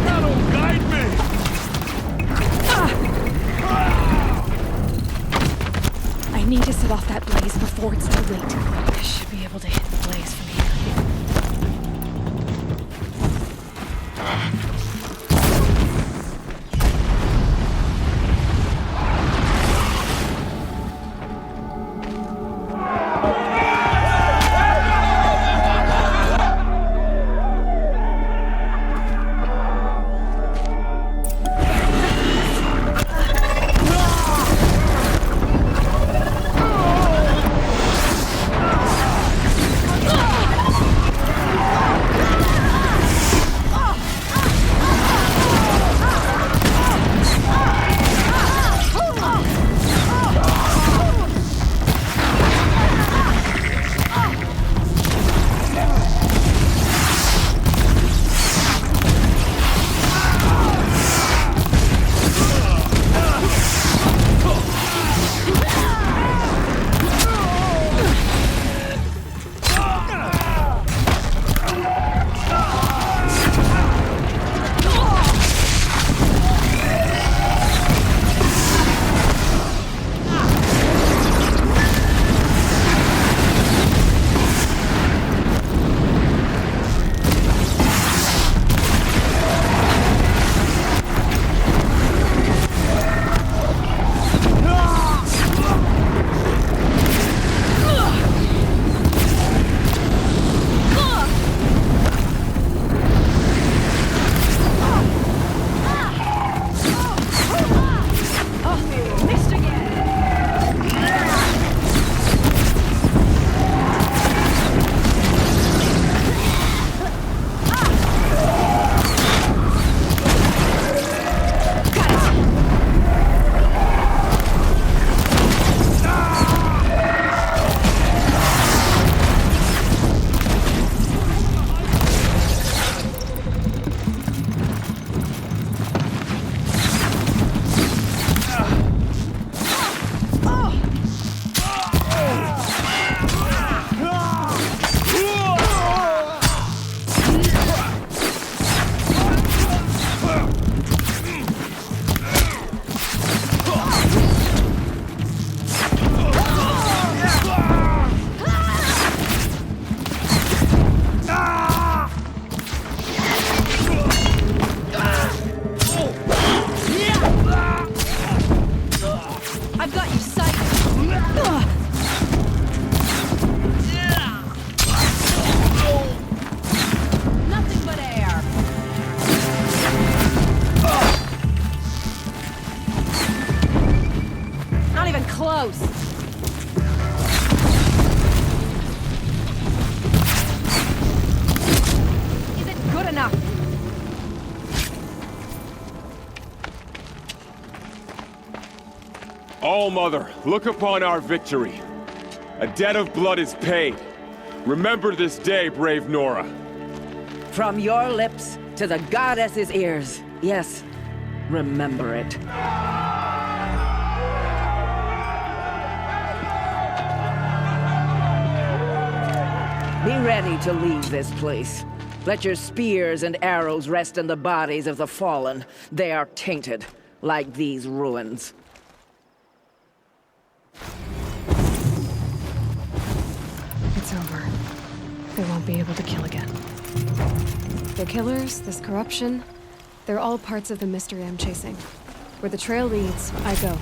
That'll guide me! I need to set off that blaze before it's too late. I should be able to hit the blaze from here. All-Mother, look upon our victory. A debt of blood is paid. Remember this day, brave Nora. From your lips to the goddess's ears. Yes, remember it. Be ready to leave this place. Let your spears and arrows rest in the bodies of the fallen. They are tainted, like these ruins. It's over. They won't be able to kill again. The killers, this corruption, they're all parts of the mystery I'm chasing. Where the trail leads, I go.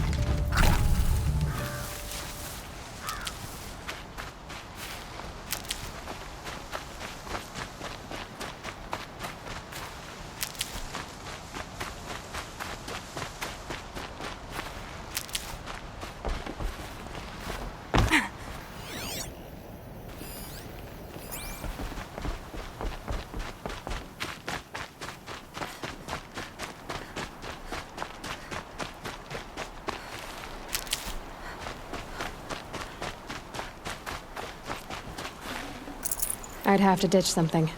I'd have to ditch something.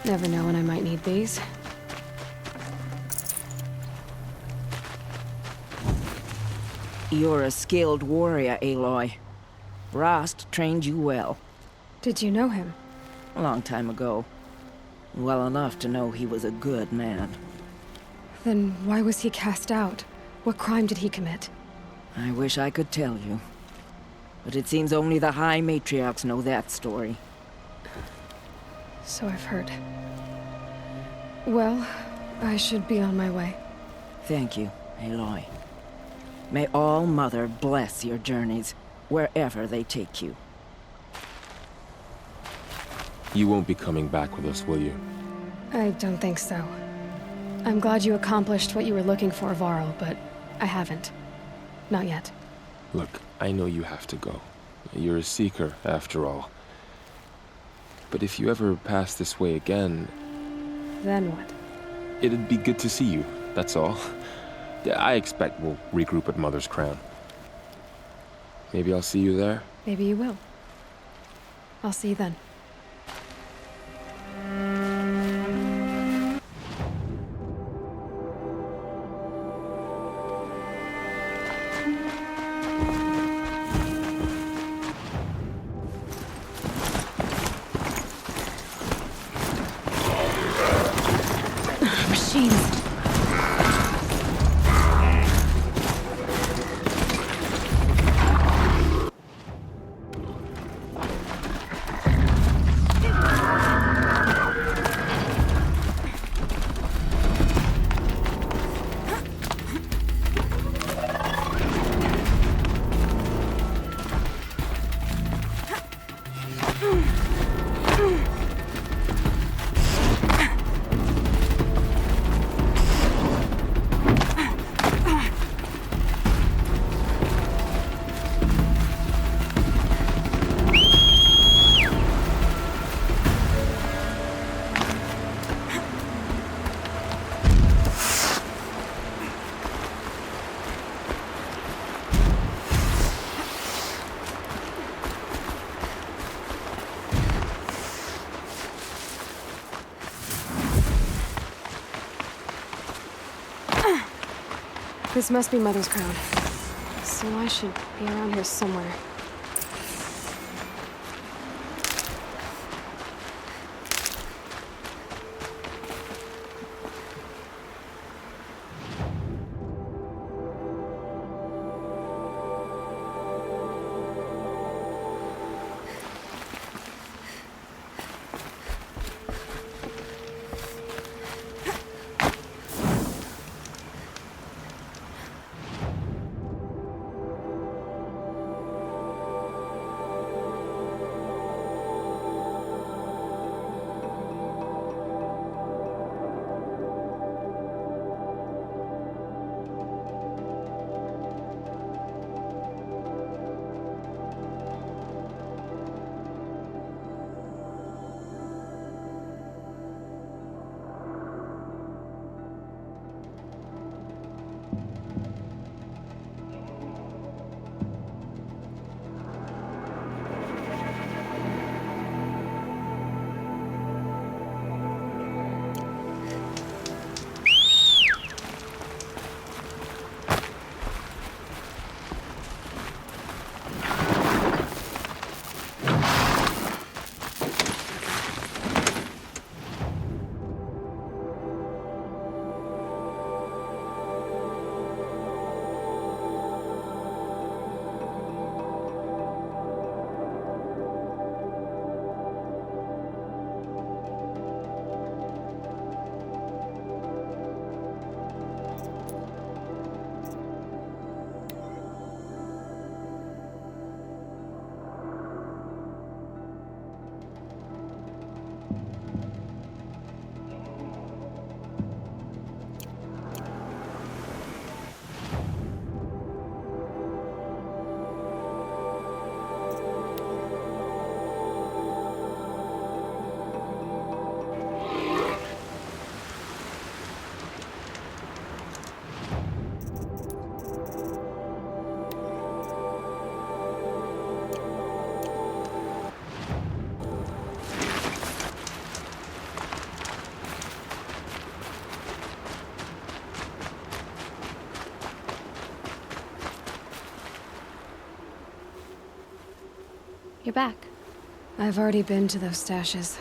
Never know when I might need these. You're a skilled warrior, Aloy. Rost trained you well. Did you know him? A long time ago. Well enough to know he was a good man. Then why was he cast out? What crime did he commit? I wish I could tell you. But it seems only the High Matriarchs know that story. So I've heard. Well, I should be on my way. Thank you, Aloy. May All Mother bless your journeys, wherever they take you. You won't be coming back with us, will you? I don't think so. I'm glad you accomplished what you were looking for, Varl, but I haven't. Not yet. Look, I know you have to go. You're a seeker, after all. But if you ever pass this way again... Then what? It'd be good to see you, that's all. I expect we'll regroup at Mother's Crown. Maybe I'll see you there? Maybe you will. I'll see you then. Machines! This must be Mother's Crown. So I should be around here somewhere. You're back. I've already been to those stashes.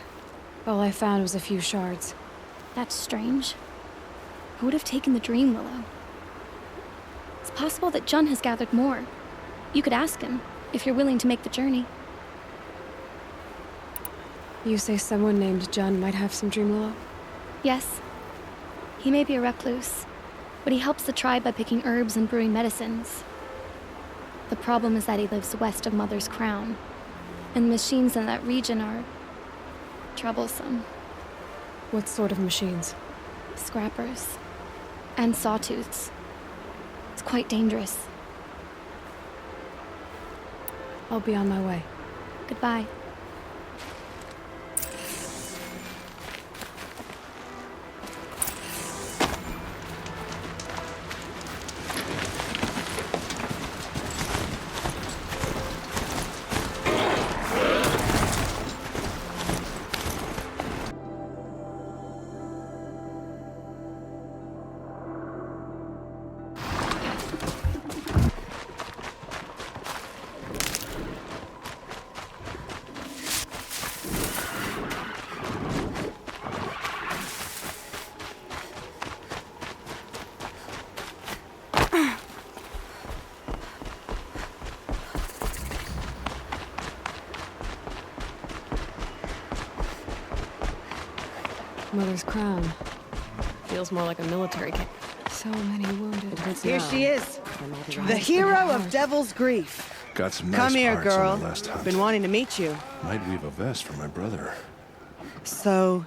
All I found was a few shards. That's strange. Who would have taken the Dream Willow? It's possible that Jun has gathered more. You could ask him, if you're willing to make the journey. You say someone named Jun might have some Dream Willow? Yes. He may be a recluse, but he helps the tribe by picking herbs and brewing medicines. The problem is that he lives west of Mother's Crown, and the machines in that region are troublesome. What sort of machines? Scrappers. And sawtooths. It's quite dangerous. I'll be on my way. Goodbye. Mother's Crown. Feels more like a military camp. So many wounded. Here she is. The hero of Devil's Grief. Got some nice Come here, parts on girl. my last hunt. Been wanting to meet you. Might weave a vest for my brother. So,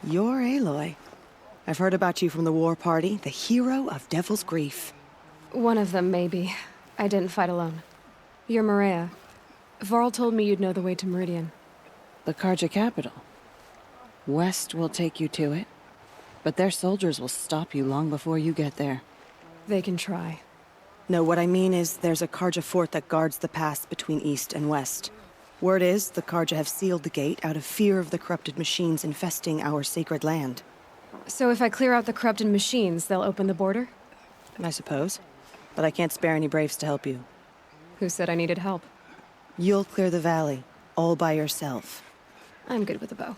you're Aloy. I've heard about you from the war party, the hero of Devil's Grief. One of them, maybe. I didn't fight alone. You're Maria. Varl told me you'd know the way to Meridian. The Karja capital. West will take you to it, but their soldiers will stop you long before you get there. They can try. No, what I mean is there's a Karja fort that guards the pass between east and west. Word is the Karja have sealed the gate out of fear of the corrupted machines infesting our sacred land. So if I clear out the corrupted machines, they'll open the border? I suppose. But I can't spare any braves to help you. Who said I needed help? You'll clear the valley, all by yourself. I'm good with a bow.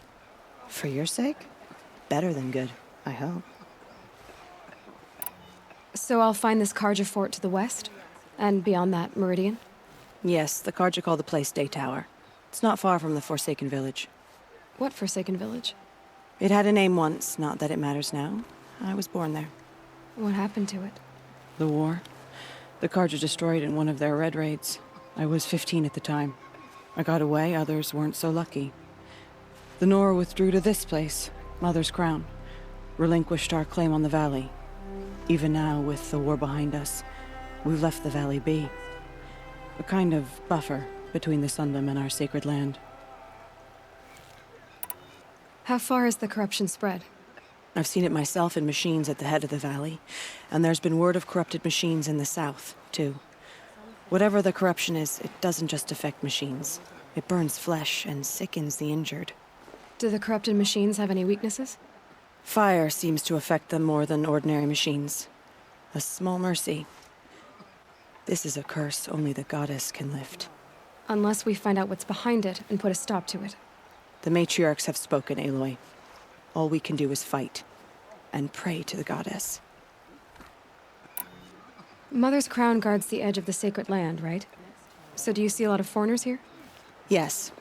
For your sake? Better than good, I hope. So I'll find this Karja fort to the west? And beyond that, Meridian? Yes, the Karja call the place Day Tower. It's not far from the Forsaken Village. What Forsaken Village? It had a name once, not that it matters now. I was born there. What happened to it? The war. The Karja destroyed in one of their red raids. I was 15 at the time. I got away, others weren't so lucky. The Nora withdrew to this place, Mother's Crown. Relinquished our claim on the valley. Even now, with the war behind us, we've left the valley be. A kind of buffer between the Sundom and our sacred land. How far has the corruption spread? I've seen it myself in machines at the head of the valley, and there's been word of corrupted machines in the south, too. Whatever the corruption is, it doesn't just affect machines. It burns flesh and sickens the injured. Do the corrupted machines have any weaknesses? Fire seems to affect them more than ordinary machines. A small mercy. This is a curse only the goddess can lift. Unless we find out what's behind it and put a stop to it. The matriarchs have spoken, Aloy. All we can do is fight. And pray to the goddess. Mother's Crown guards the edge of the sacred land, right? So do you see a lot of foreigners here? Yes.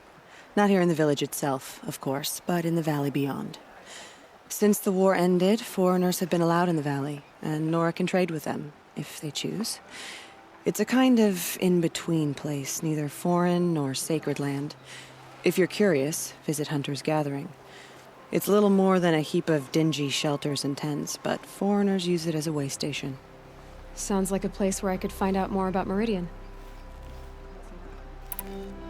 Not here in the village itself, of course, but in the valley beyond. Since the war ended, foreigners have been allowed in the valley, and Nora can trade with them, if they choose. It's a kind of in-between place, neither foreign nor sacred land. If you're curious, visit Hunter's Gathering. It's little more than a heap of dingy shelters and tents, but foreigners use it as a way station. Sounds like a place where I could find out more about Meridian.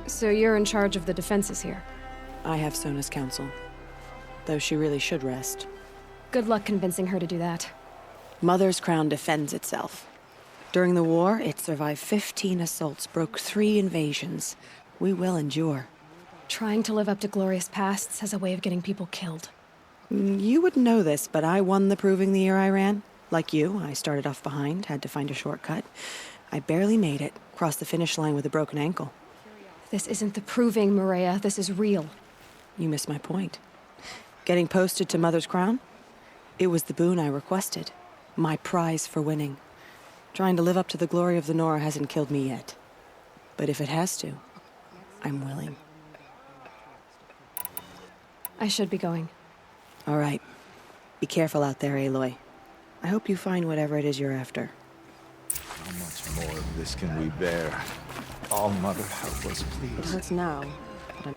So you're in charge of the defenses here? I have Sona's counsel. Though she really should rest. Good luck convincing her to do that. Mother's Crown defends itself. During the war, it survived 15 assaults, broke 3 invasions. We will endure. Trying to live up to glorious pasts has a way of getting people killed. You wouldn't know this, but I won the proving the year I ran. Like you, I started off behind, had to find a shortcut. I barely made it, crossed the finish line with a broken ankle. This isn't the proving, Maria. This is real. You missed my point. Getting posted to Mother's Crown? It was the boon I requested. My prize for winning. Trying to live up to the glory of the Nora hasn't killed me yet. But if it has to, I'm willing. I should be going. All right. Be careful out there, Aloy. I hope you find whatever it is you're after. How much more of this can we bear? All Mother help us, It please. hurts now, but I'm...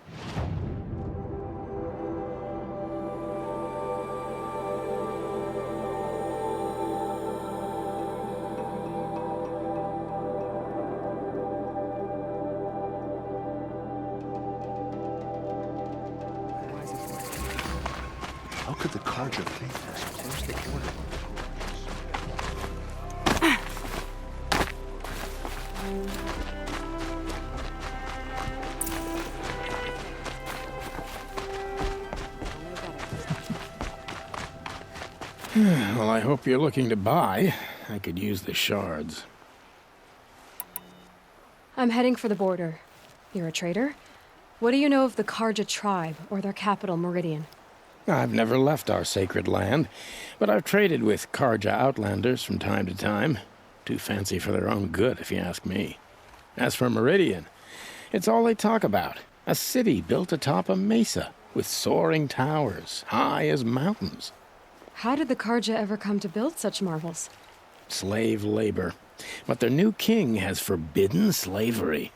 How could the Carja think that? Change the order. Well, I hope you're looking to buy. I could use the shards. I'm heading for the border. You're a trader? What do you know of the Karja tribe, or their capital, Meridian? I've never left our sacred land, but I've traded with Karja outlanders from time to time. Too fancy for their own good, if you ask me. As for Meridian, it's all they talk about. A city built atop a mesa, with soaring towers, high as mountains. How did the Karja ever come to build such marvels? Slave labor. But their new king has forbidden slavery.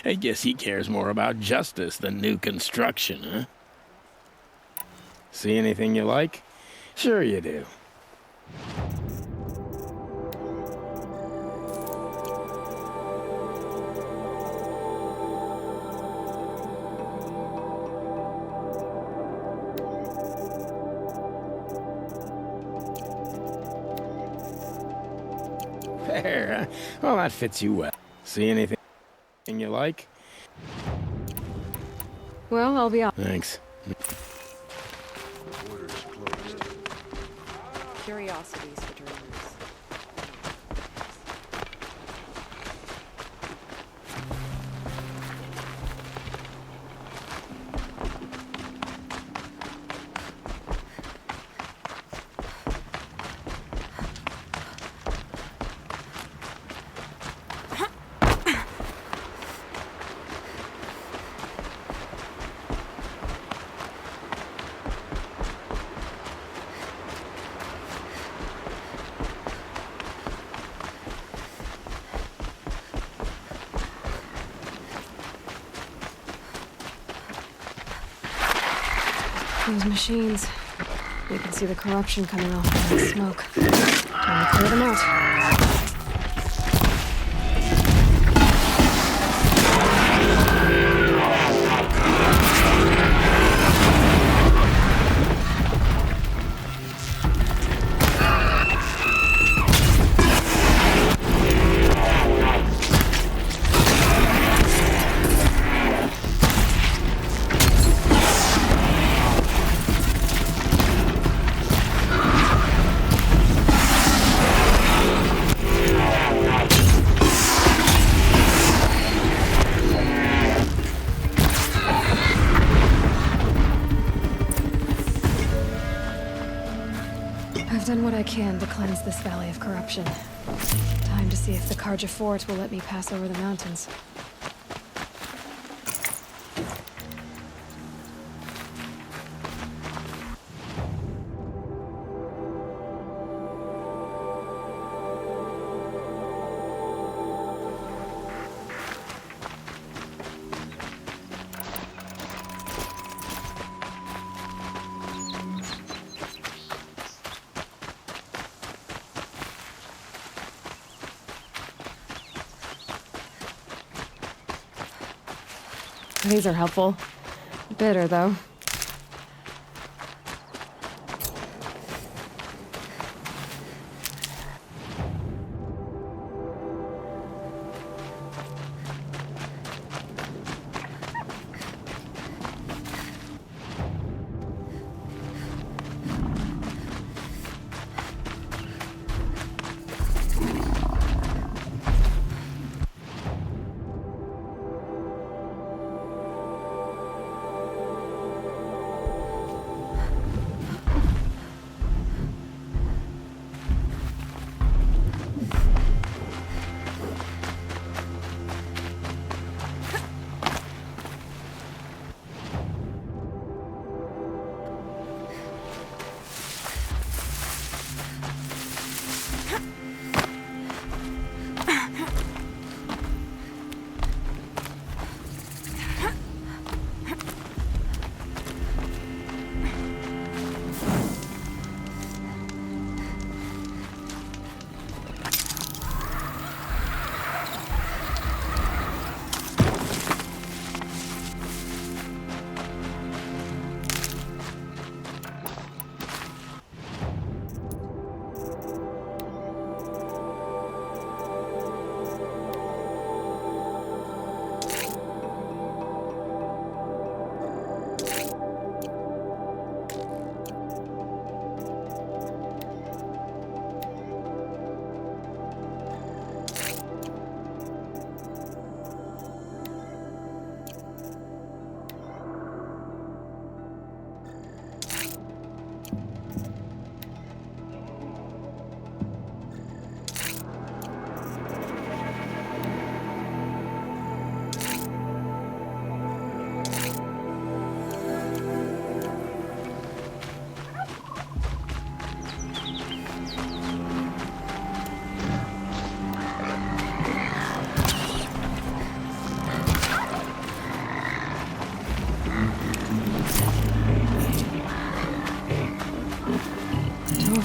I guess he cares more about justice than new construction, huh? See anything you like? Sure you do. Fair. Well, that fits you well. See anything you like? Well, I'll be off. Thanks. Curiosities for dreamers. Those machines. You can see the corruption coming off from that smoke. Time to clear them out. I've done what I can to cleanse this valley of corruption. Time to see if the Karja fort will let me pass over the mountains. These are helpful. Bitter, though.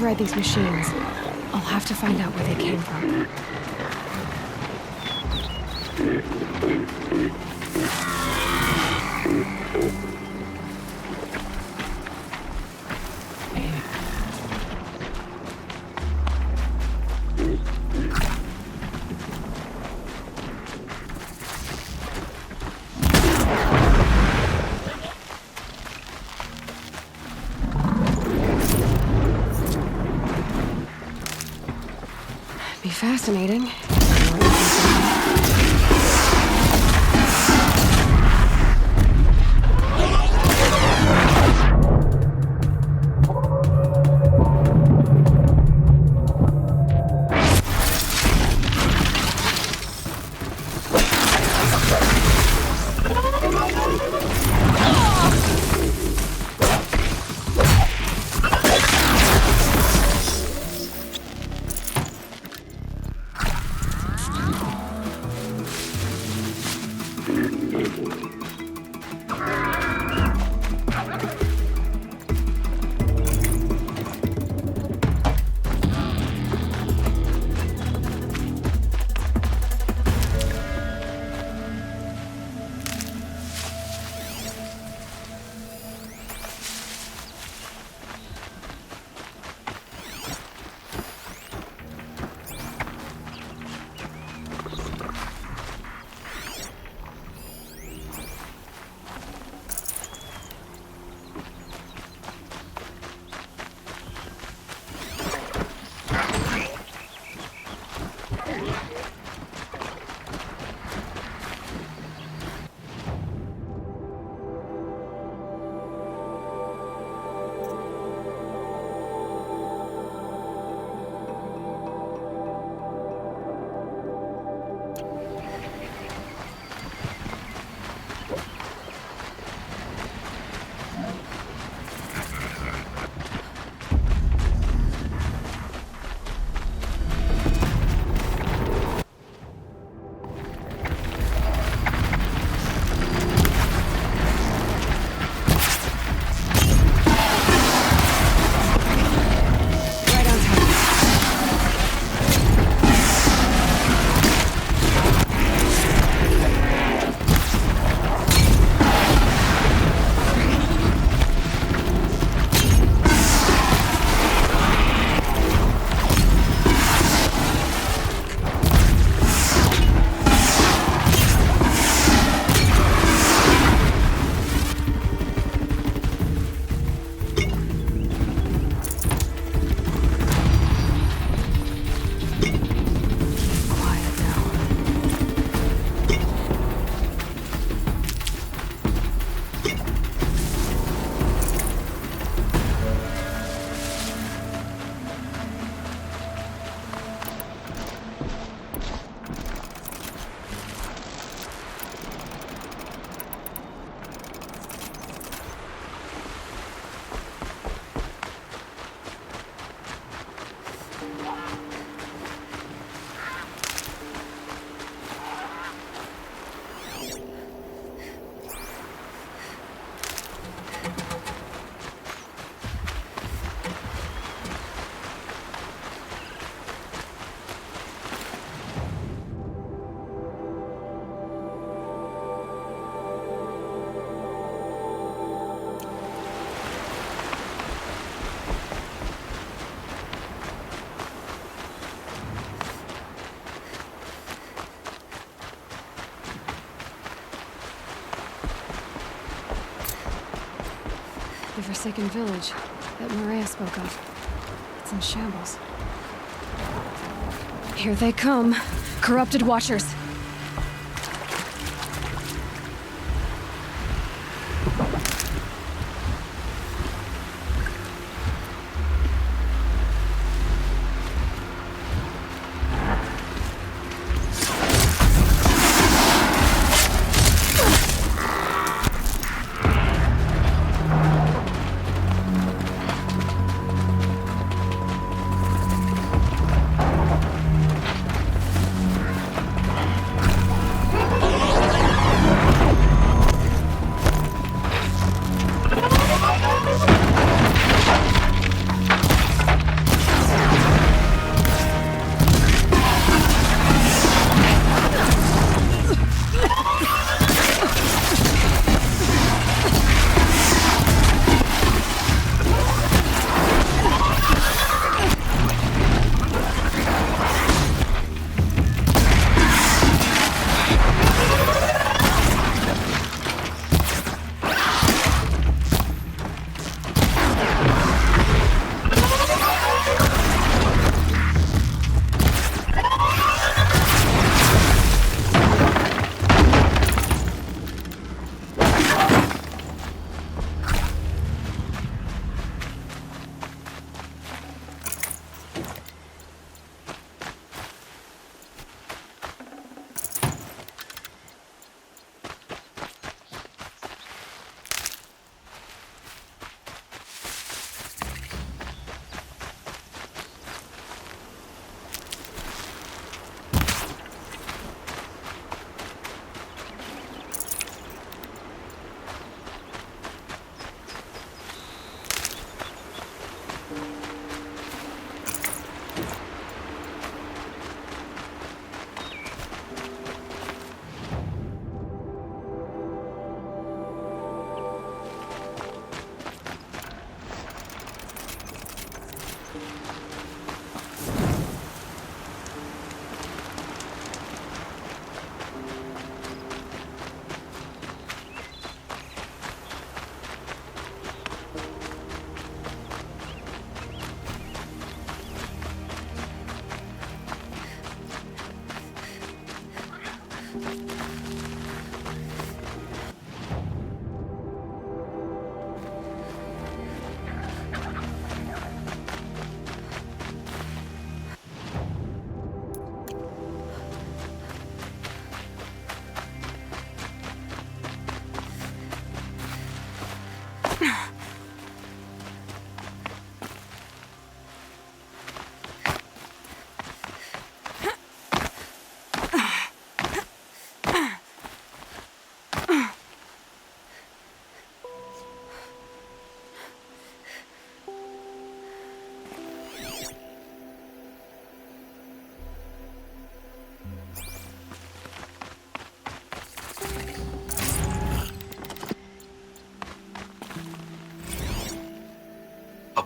override these machines, I'll have to find out where they came from. Be fascinating. The forsaken village that Maria spoke of. It's in shambles. Here they come. Corrupted Watchers.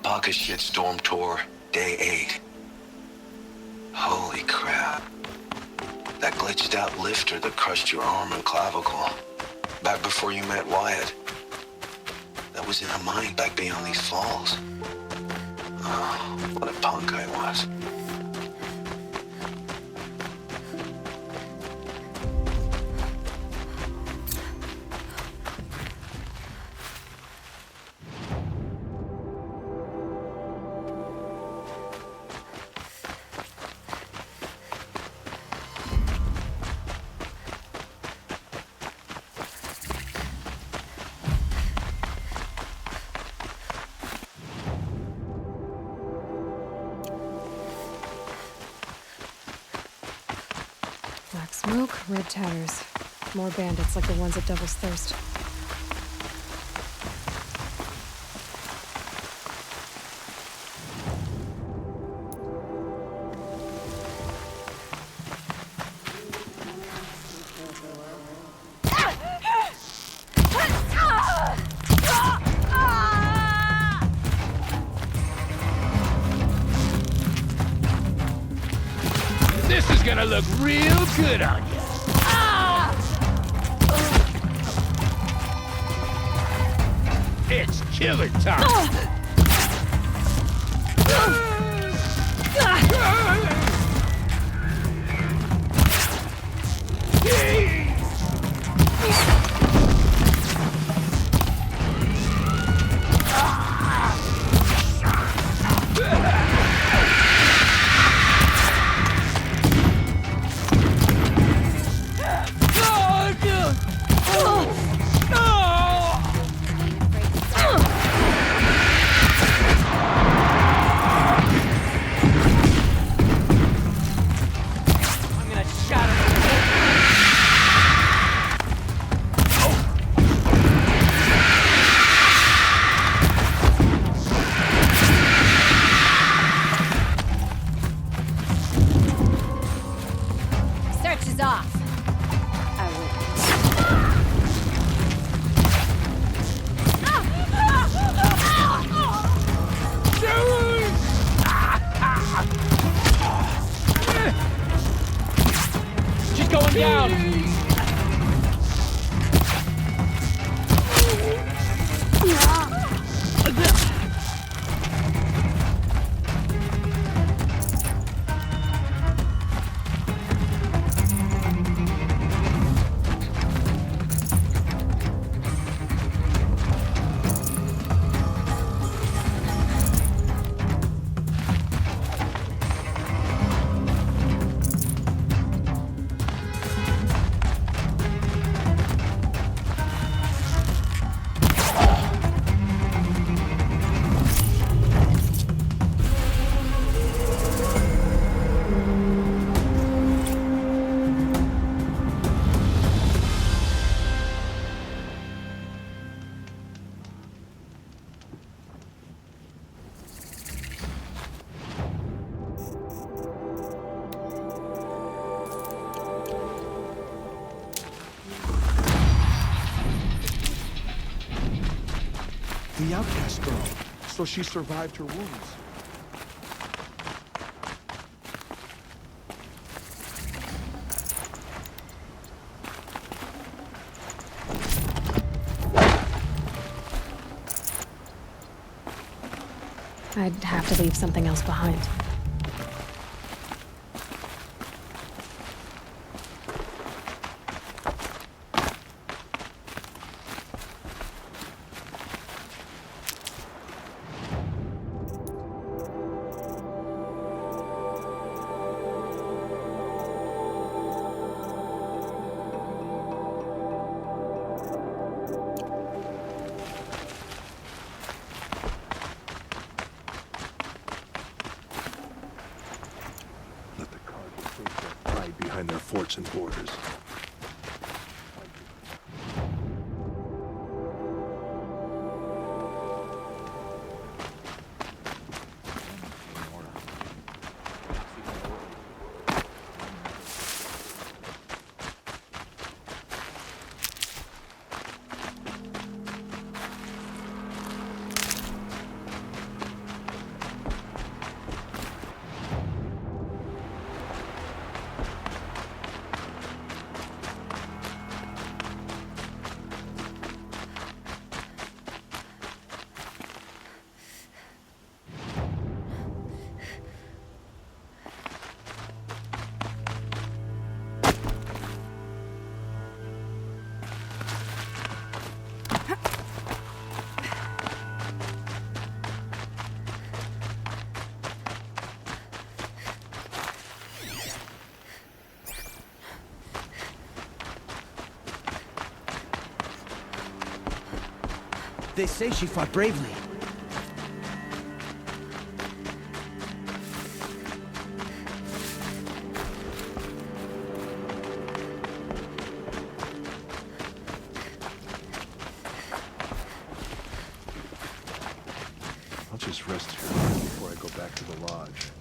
Pocket Shitstorm Tour, Day 8. Holy crap. That glitched out lifter that crushed your arm and clavicle. Back before you met Wyatt. That was in a mine back beyond these falls. Oh, what a punk I was. Black smoke, red tatters. More bandits like the ones at Devil's Thirst. This is gonna look real good on you. It's killer time. The outcast girl, so she survived her wounds. I'd have to leave something else behind. forts and borders. They say she fought bravely. I'll just rest here before I go back to the lodge.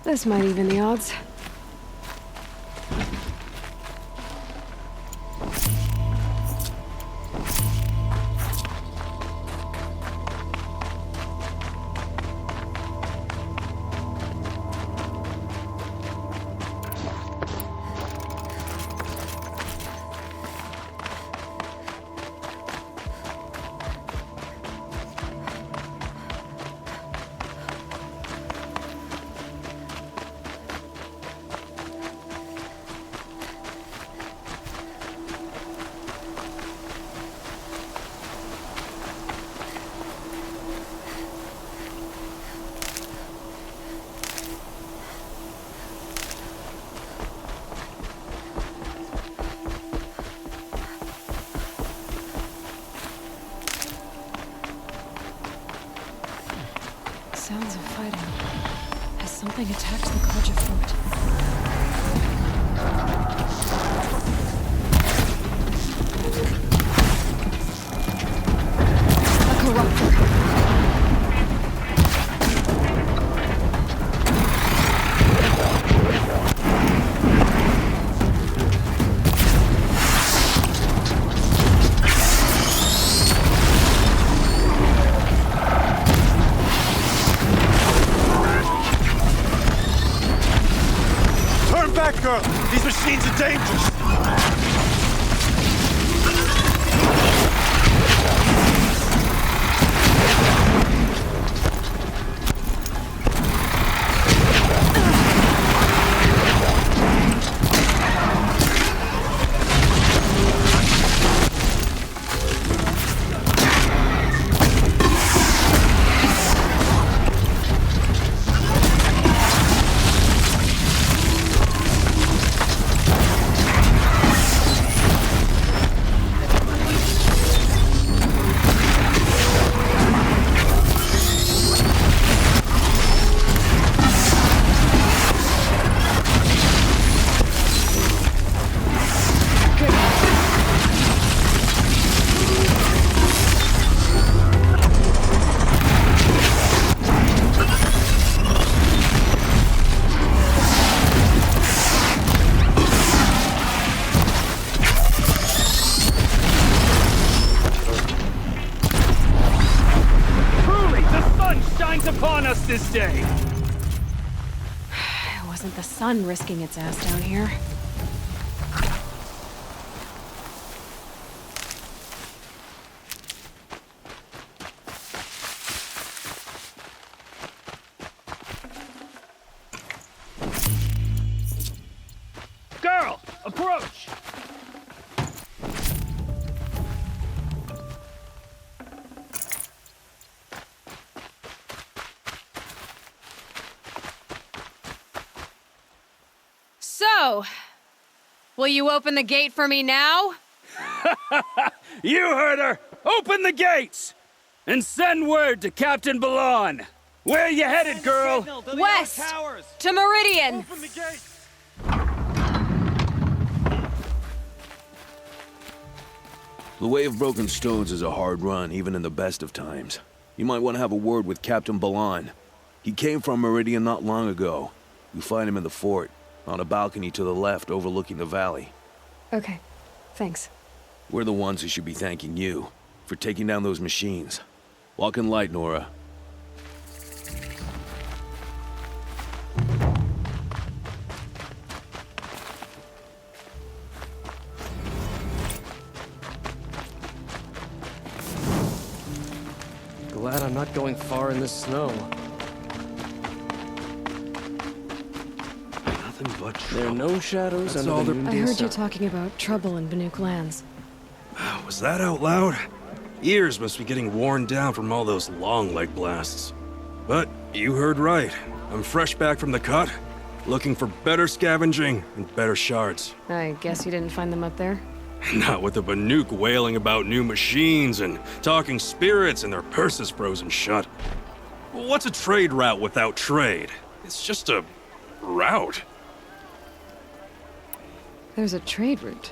This might even the odds. Sounds of fighting. Has something attacked the Karja fort? A corruptor. Girl, these machines are dangerous! Upon us this day. It wasn't the sun risking its ass down here. So, will you open the gate for me now? You heard her! Open the gates! And send word to Captain Ballon! Where you headed, girl? West! To Meridian! Open the gate! The Way of Broken Stones is a hard run, even in the best of times. You might want to have a word with Captain Ballon. He came from Meridian not long ago. You find him in the fort, on a balcony to the left overlooking the valley. Okay, thanks. We're the ones who should be thanking you for taking down those machines. Walk in light, Nora. Glad I'm not going far in this snow. Nothing but trouble. There are no shadows That's under all the there- I noonday heard you sun. talking about trouble in Banuk lands. Was that out loud? Ears must be getting worn down from all those long leg blasts. But you heard right. I'm fresh back from the cut, looking for better scavenging and better shards. I guess you didn't find them up there? Not with the Banuk wailing about new machines and talking spirits and their purses frozen shut. What's a trade route without trade? It's just a route. There's a trade route.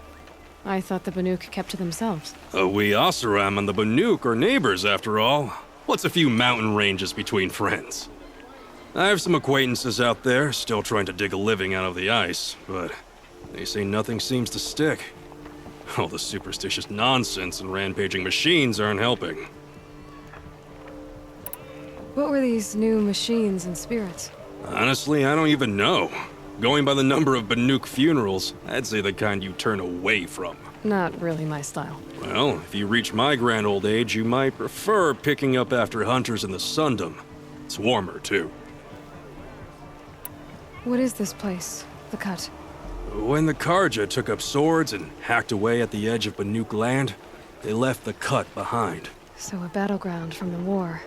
I thought the Banuk kept to themselves. We Oseram and the Banuk are neighbors, after all. What's a few mountain ranges between friends? I have some acquaintances out there, still trying to dig a living out of the ice, but they say nothing seems to stick. All the superstitious nonsense and rampaging machines aren't helping. What were these new machines and spirits? Honestly, I don't even know. Going by the number of Banuk funerals, I'd say the kind you turn away from. Not really my style. Well, if you reach my grand old age, you might prefer picking up after hunters in the Sundom. It's warmer, too. What is this place? The Cut? When the Karja took up swords and hacked away at the edge of Banuk land, they left the Cut behind. So a battleground from the war.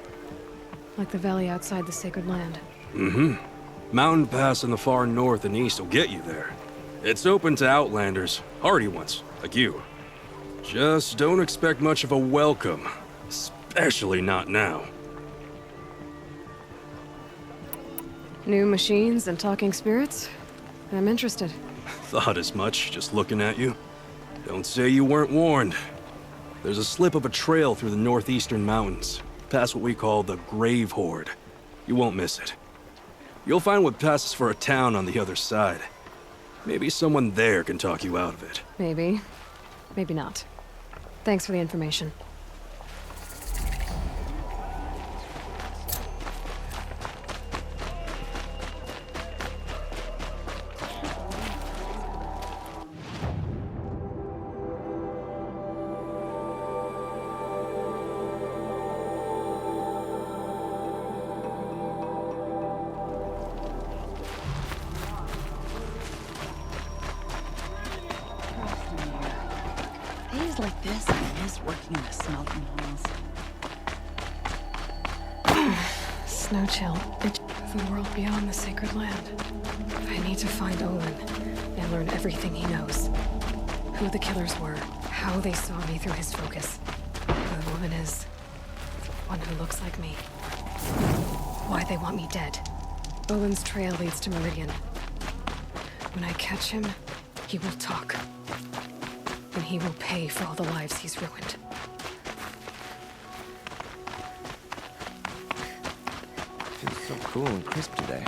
Like the valley outside the Sacred Land. Mm-hmm. Mountain Pass in the far north and east will get you there. It's open to outlanders, hardy ones, like you. Just don't expect much of a welcome, especially not now. New machines and talking spirits? I'm interested. Thought as much, just looking at you. Don't say you weren't warned. There's a slip of a trail through the northeastern mountains, past what we call the Grave Horde. You won't miss it. You'll find what passes for a town on the other side. Maybe someone there can talk you out of it. Maybe. Maybe not. Thanks for the information. Days like this, I miss working in the smelting halls. Snow chill. The world beyond the Sacred Land. I need to find Olin and learn everything he knows. Who the killers were, how they saw me through his focus. Who the woman is. One who looks like me. Why they want me dead. Olin's trail leads to Meridian. When I catch him, he will talk. And he will pay for all the lives he's ruined. Feels so cool and crisp today.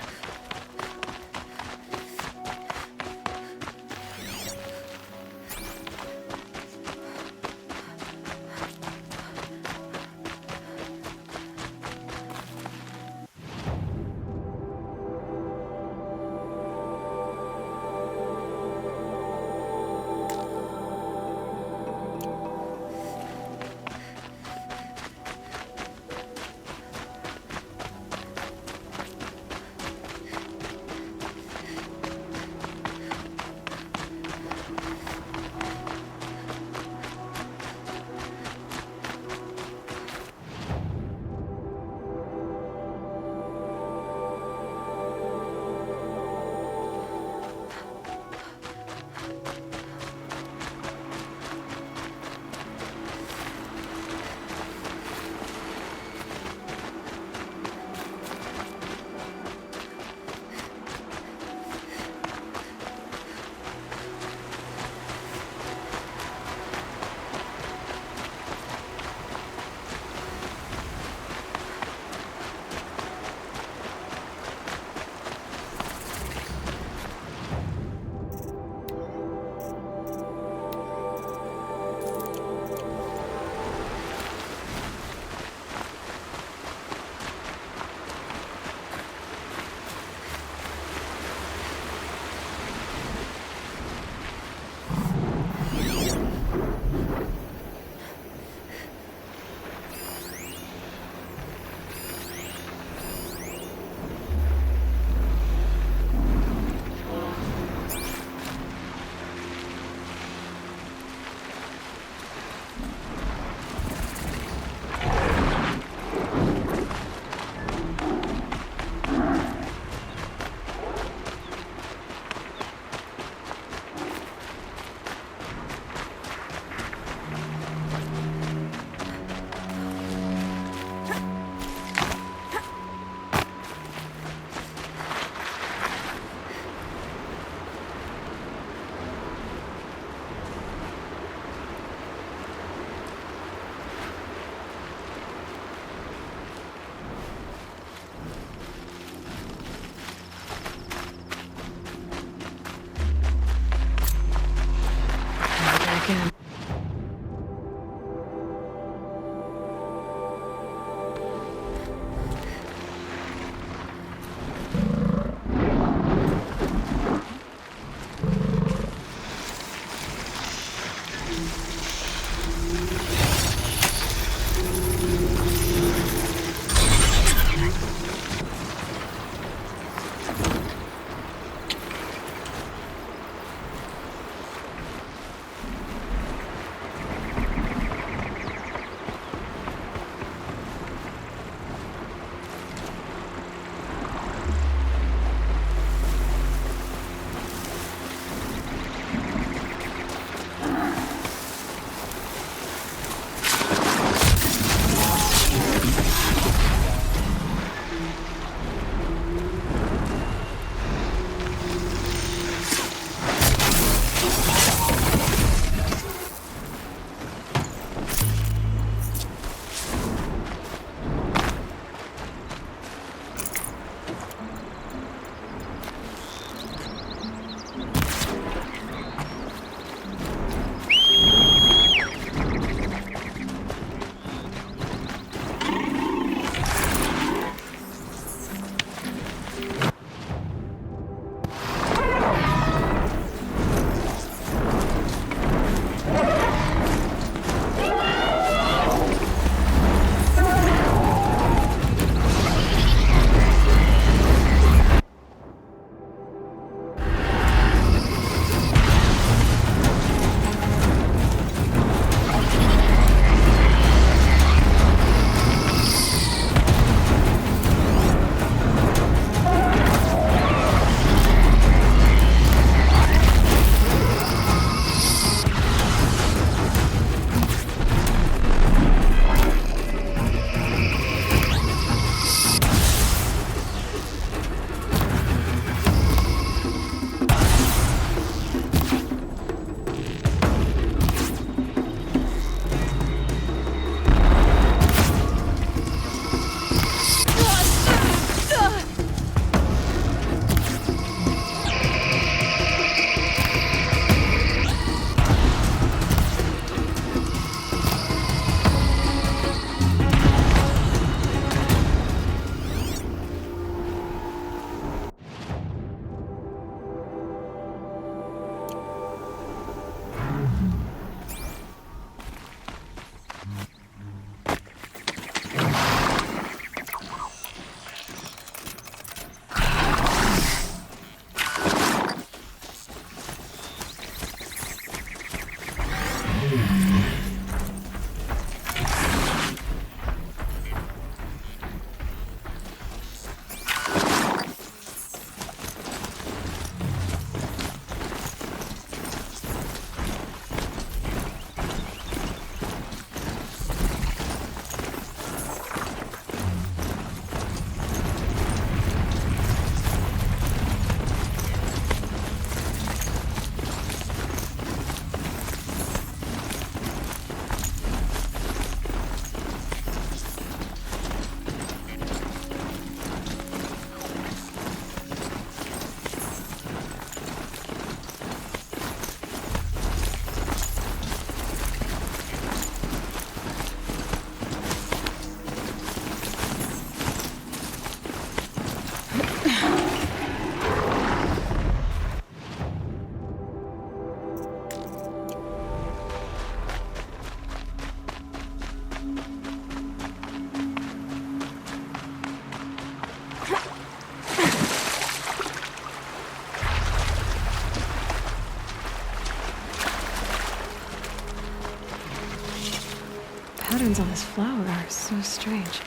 lines on this flower are so strange.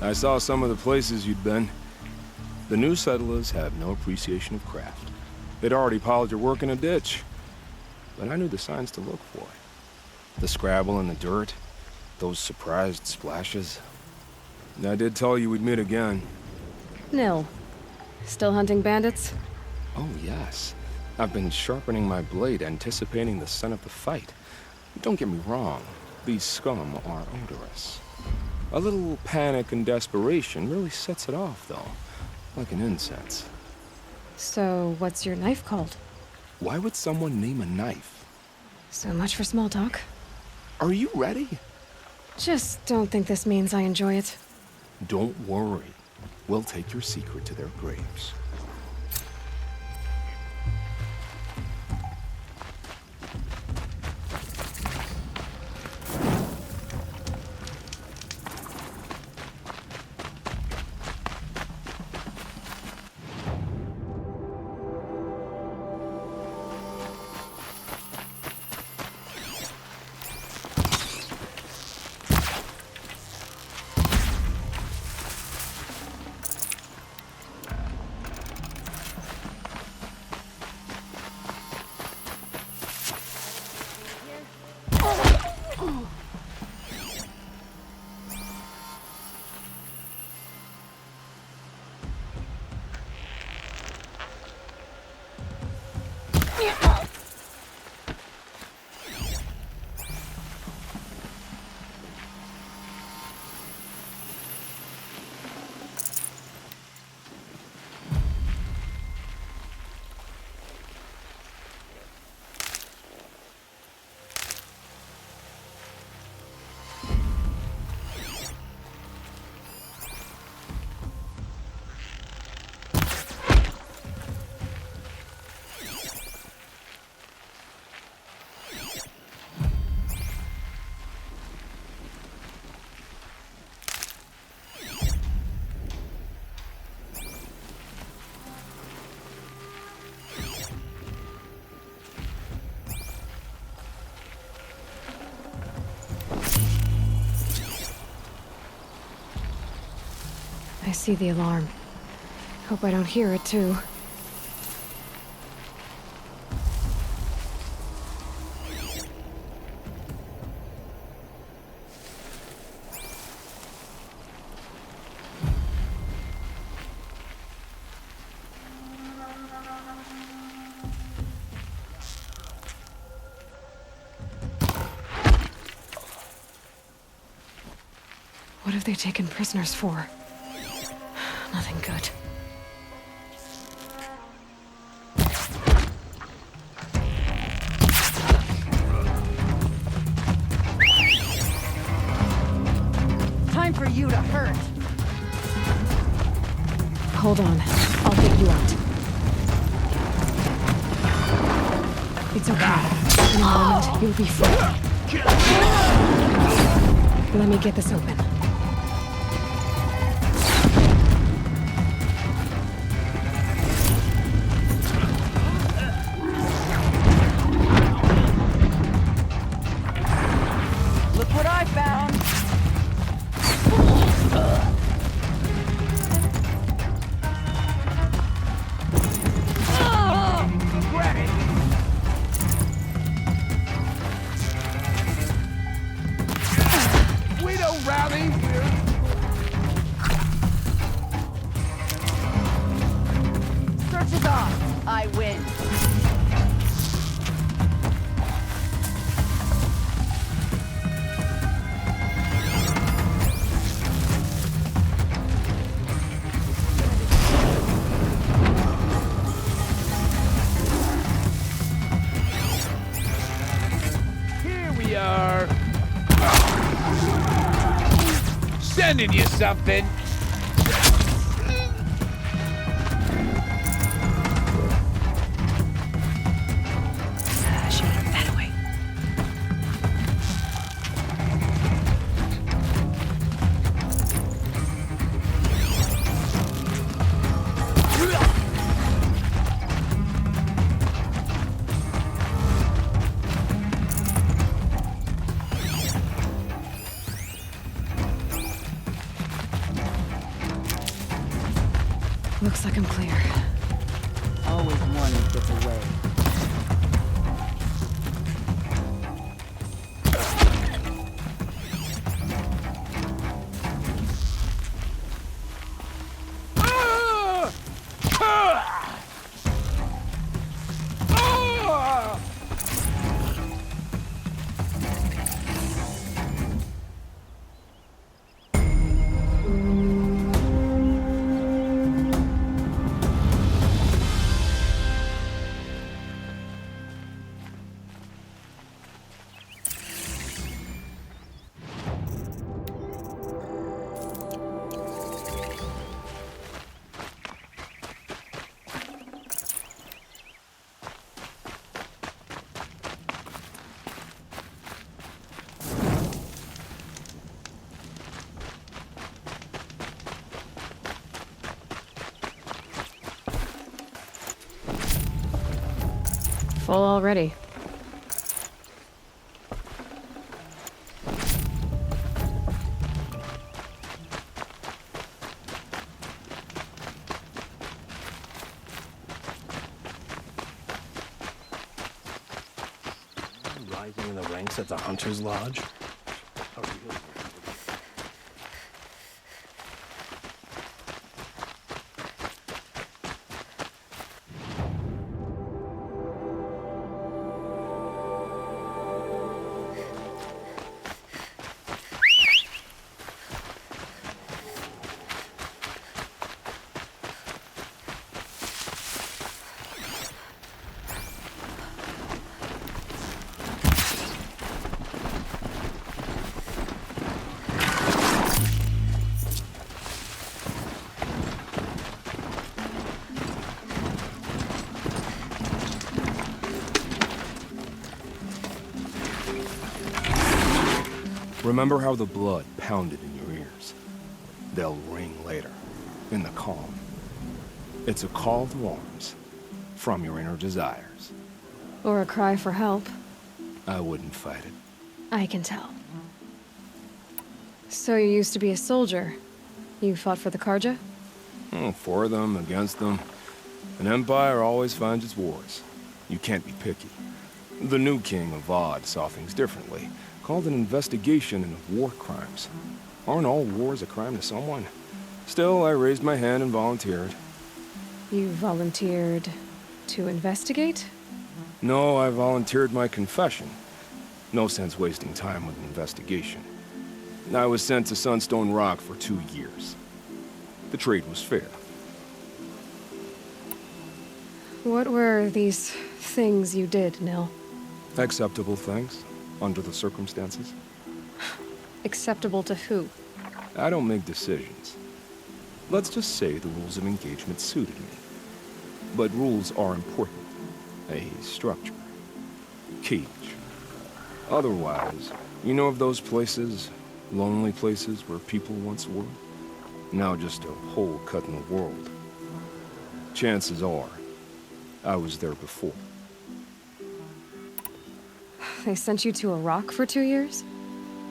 I saw some of the places you'd been. The new settlers have no appreciation of craft. They'd already piled your work in a ditch. But I knew the signs to look for. The scrabble in the dirt, those surprised splashes. And I did tell you we'd meet again. Nil. Still hunting bandits? Oh, yes. I've been sharpening my blade, anticipating the scent of the fight. Don't get me wrong. These scum are odorous. A little panic and desperation really sets it off, though. Like an incense. So, what's your knife called? Why would someone name a knife? So much for small talk. Are you ready? Just don't think this means I enjoy it. Don't worry. We'll take your secret to their graves. I see the alarm. Hope I don't hear it, too. What have they taken prisoners for? Nothing good. Time for you to hurt. Hold on. I'll get you out. It's okay. In a moment, you'll be free. Let me get this open. Look what I found. lending you something. That way. Looks like I'm clear. Always one who gets away. Full already. Rising in the ranks at the Hunter's Lodge? Remember how the blood pounded in your ears? They'll ring later, in the calm. It's a call to arms, from your inner desires. Or a cry for help. I wouldn't fight it. I can tell. So you used to be a soldier. You fought for the Karja? For them, against them. An empire always finds its wars. You can't be picky. The new king of Vod saw things differently. Called an investigation into war crimes. Aren't all wars a crime to someone? Still, I raised my hand and volunteered. You volunteered to investigate? No, I volunteered my confession. No sense wasting time with an investigation. I was sent to Sunstone Rock for 2 years. The trade was fair. What were these things you did, Nil? Acceptable things, under the circumstances. Acceptable to who? I don't make decisions. Let's just say the rules of engagement suited me. But rules are important. A structure. Cage. Otherwise, you know of those places, lonely places where people once were? Now just a hole cut in the world. Chances are, I was there before. They sent you to a rock for 2 years?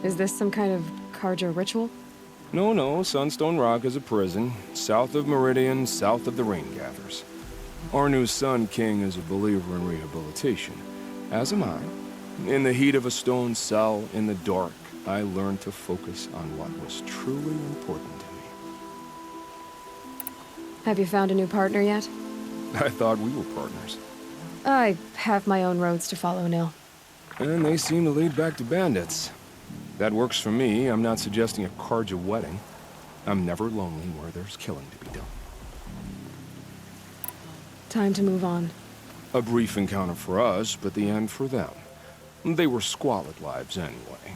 Is this some kind of Karja ritual? No, Sunstone Rock is a prison, south of Meridian, south of the Rain Gathers. Our new Sun King is a believer in rehabilitation, as am I. In the heat of a stone cell, in the dark, I learned to focus on what was truly important to me. Have you found a new partner yet? I thought we were partners. I have my own roads to follow, Nil. And they seem to lead back to bandits. That works for me. I'm not suggesting a Karja wedding. I'm never lonely where there's killing to be done. Time to move on. A brief encounter for us, but the end for them. They were squalid lives anyway.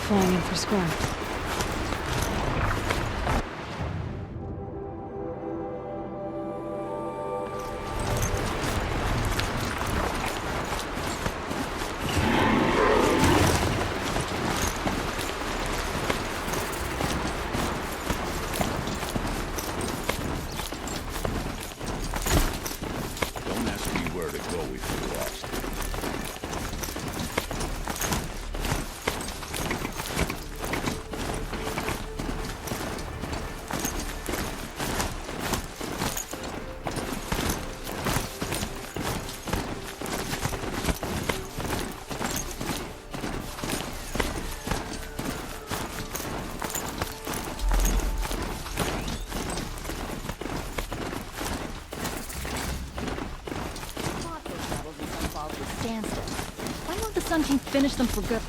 flying in for scrum. Don't ask me where to go if you're lost. Why won't the Sun King finish them for good?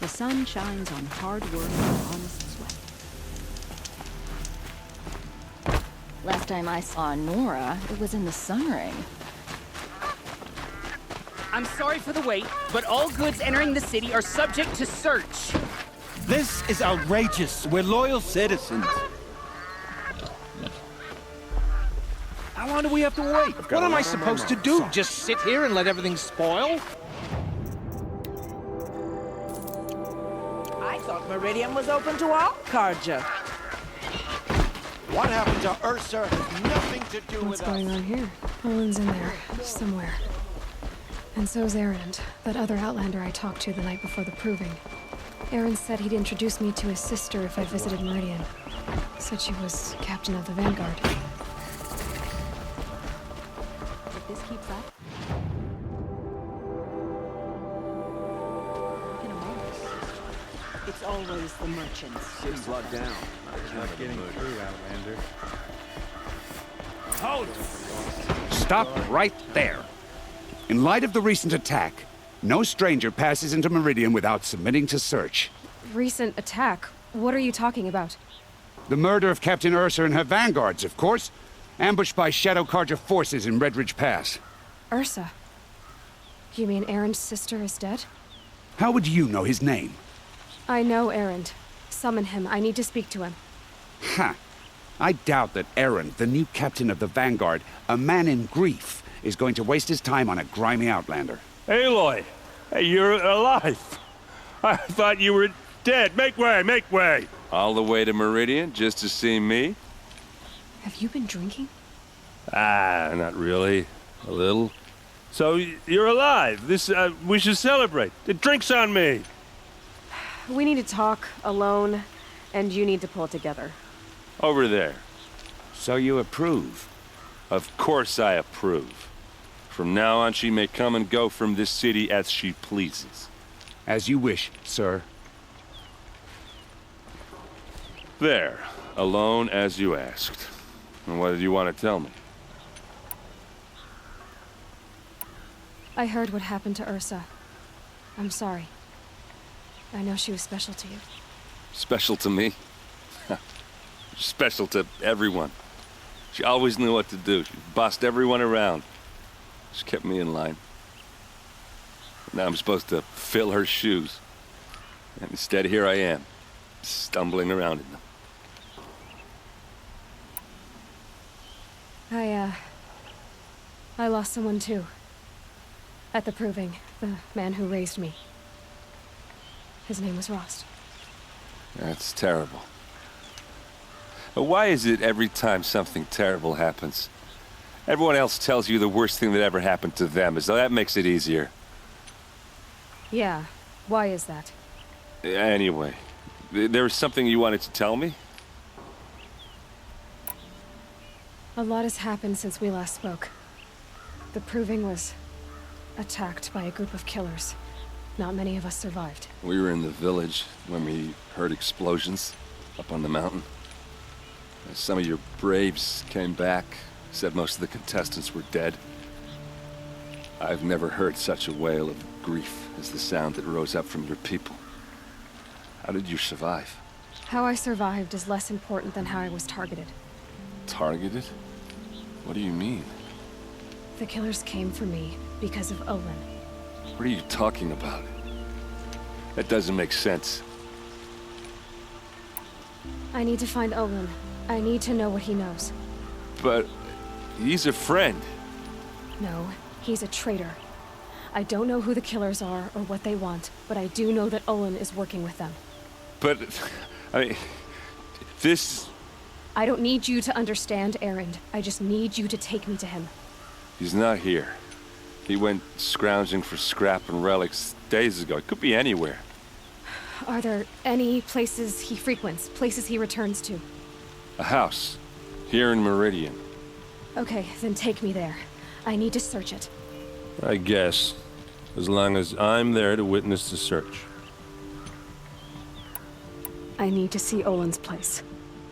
The sun shines on hard work and honest sweat. Last time I saw Nora, it was in the Sun Ring. I'm sorry for the wait, but all goods entering the city are subject to search. This is outrageous. We're loyal citizens. How long do we have to wait? What am I supposed to do? Just sit here and let everything spoil? I thought Meridian was open to all Karja. What happened to Ursa has nothing to do What's with us. going on here? Olin's in there, somewhere. And so's Erend, that other Outlander I talked to the night before the proving. Erend said he'd introduce me to his sister if I visited Meridian. Said she was captain of the Vanguard. If this keeps up, in a moment. It's always the merchants. City's locked down. Not getting through, Outlander. Hold! Stop right there. In light of the recent attack, no stranger passes into Meridian without submitting to search. Recent attack? What are you talking about? The murder of Captain Ursa and her vanguards, of course. Ambushed by Shadow Karja forces in Red Ridge Pass. Ursa? You mean Erend's sister is dead? How would you know his name? I know Erend. Summon him. I need to speak to him. Ha! I doubt that Erend, the new captain of the Vanguard, a man in grief, is going to waste his time on a grimy outlander. Aloy! Hey, you're alive! I thought you were dead. Make way, make way! All the way to Meridian just to see me? Have you been drinking? Ah, not really. A little. So, you're alive. This, we should celebrate. The drink's on me. We need to talk, alone, and you need to pull it together. Over there. So you approve? Of course I approve. From now on, she may come and go from this city as she pleases. As you wish, sir. There. Alone as you asked. And what did you want to tell me? I heard what happened to Ursa. I'm sorry. I know she was special to you. Special to me? Special to everyone. She always knew what to do. She bossed everyone around. She kept me in line. Now I'm supposed to fill her shoes. And instead, here I am, stumbling around in them. I lost someone too. At the proving, the man who raised me. His name was Rost. That's terrible. But why is it every time something terrible happens, everyone else tells you the worst thing that ever happened to them, as though that makes it easier? Yeah, why is that? Anyway, there was something you wanted to tell me? A lot has happened since we last spoke. The proving was attacked by a group of killers. Not many of us survived. We were in the village when we heard explosions up on the mountain. Some of your braves came back, said most of the contestants were dead. I've never heard such a wail of grief as the sound that rose up from your people. How did you survive? How I survived is less important than how I was targeted. Targeted? What do you mean? The killers came for me because of Olin. What are you talking about? That doesn't make sense. I need to find Olin. I need to know what he knows. But he's a friend. No, he's a traitor. I don't know who the killers are or what they want, but I do know that Olin is working with them. But, I mean, this... I don't need you to understand, Erend. I just need you to take me to him. He's not here. He went scrounging for scrap and relics days ago. It could be anywhere. Are there any places he frequents, places he returns to? A house. Here in Meridian. Okay, then take me there. I need to search it. I guess. As long as I'm there to witness the search. I need to see Olin's place.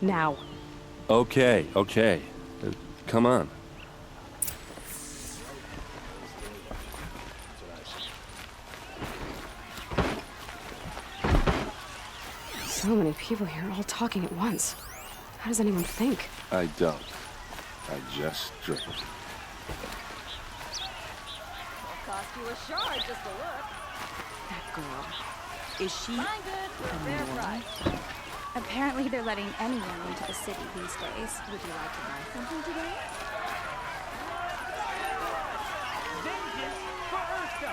Now. Okay. Come on. So many people here, all talking at once. How does anyone think? I don't. I just drink. It'll cost you a shard just to look. That girl. Is she... Fine, good. Fair price. Apparently they're letting anyone into the city these days. Would you like to buy something today? Vengeance for Ursa!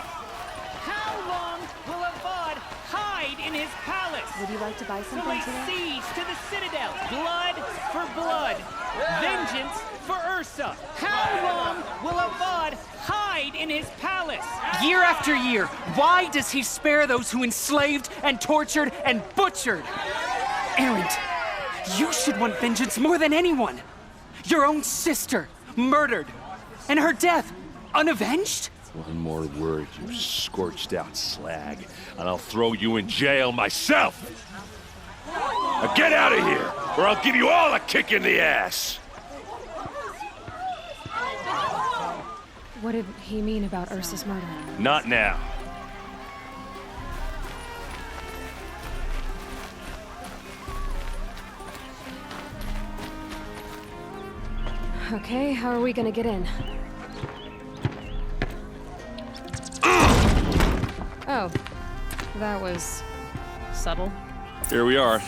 How long will Avad hide in his palace? Would you like to buy To something lay today? siege to the citadel, blood for blood. Vengeance for Ursa. How long will Avad hide in his palace? Year after year, why does he spare those who enslaved and tortured and butchered? Erend, you should want vengeance more than anyone. Your own sister, murdered, and her death, unavenged? One more word, you scorched out slag, and I'll throw you in jail myself! Now get out of here, or I'll give you all a kick in the ass! What did he mean about Ursa's murder? Not now. Okay, how are we gonna get in? Oh, that was subtle. Here we are.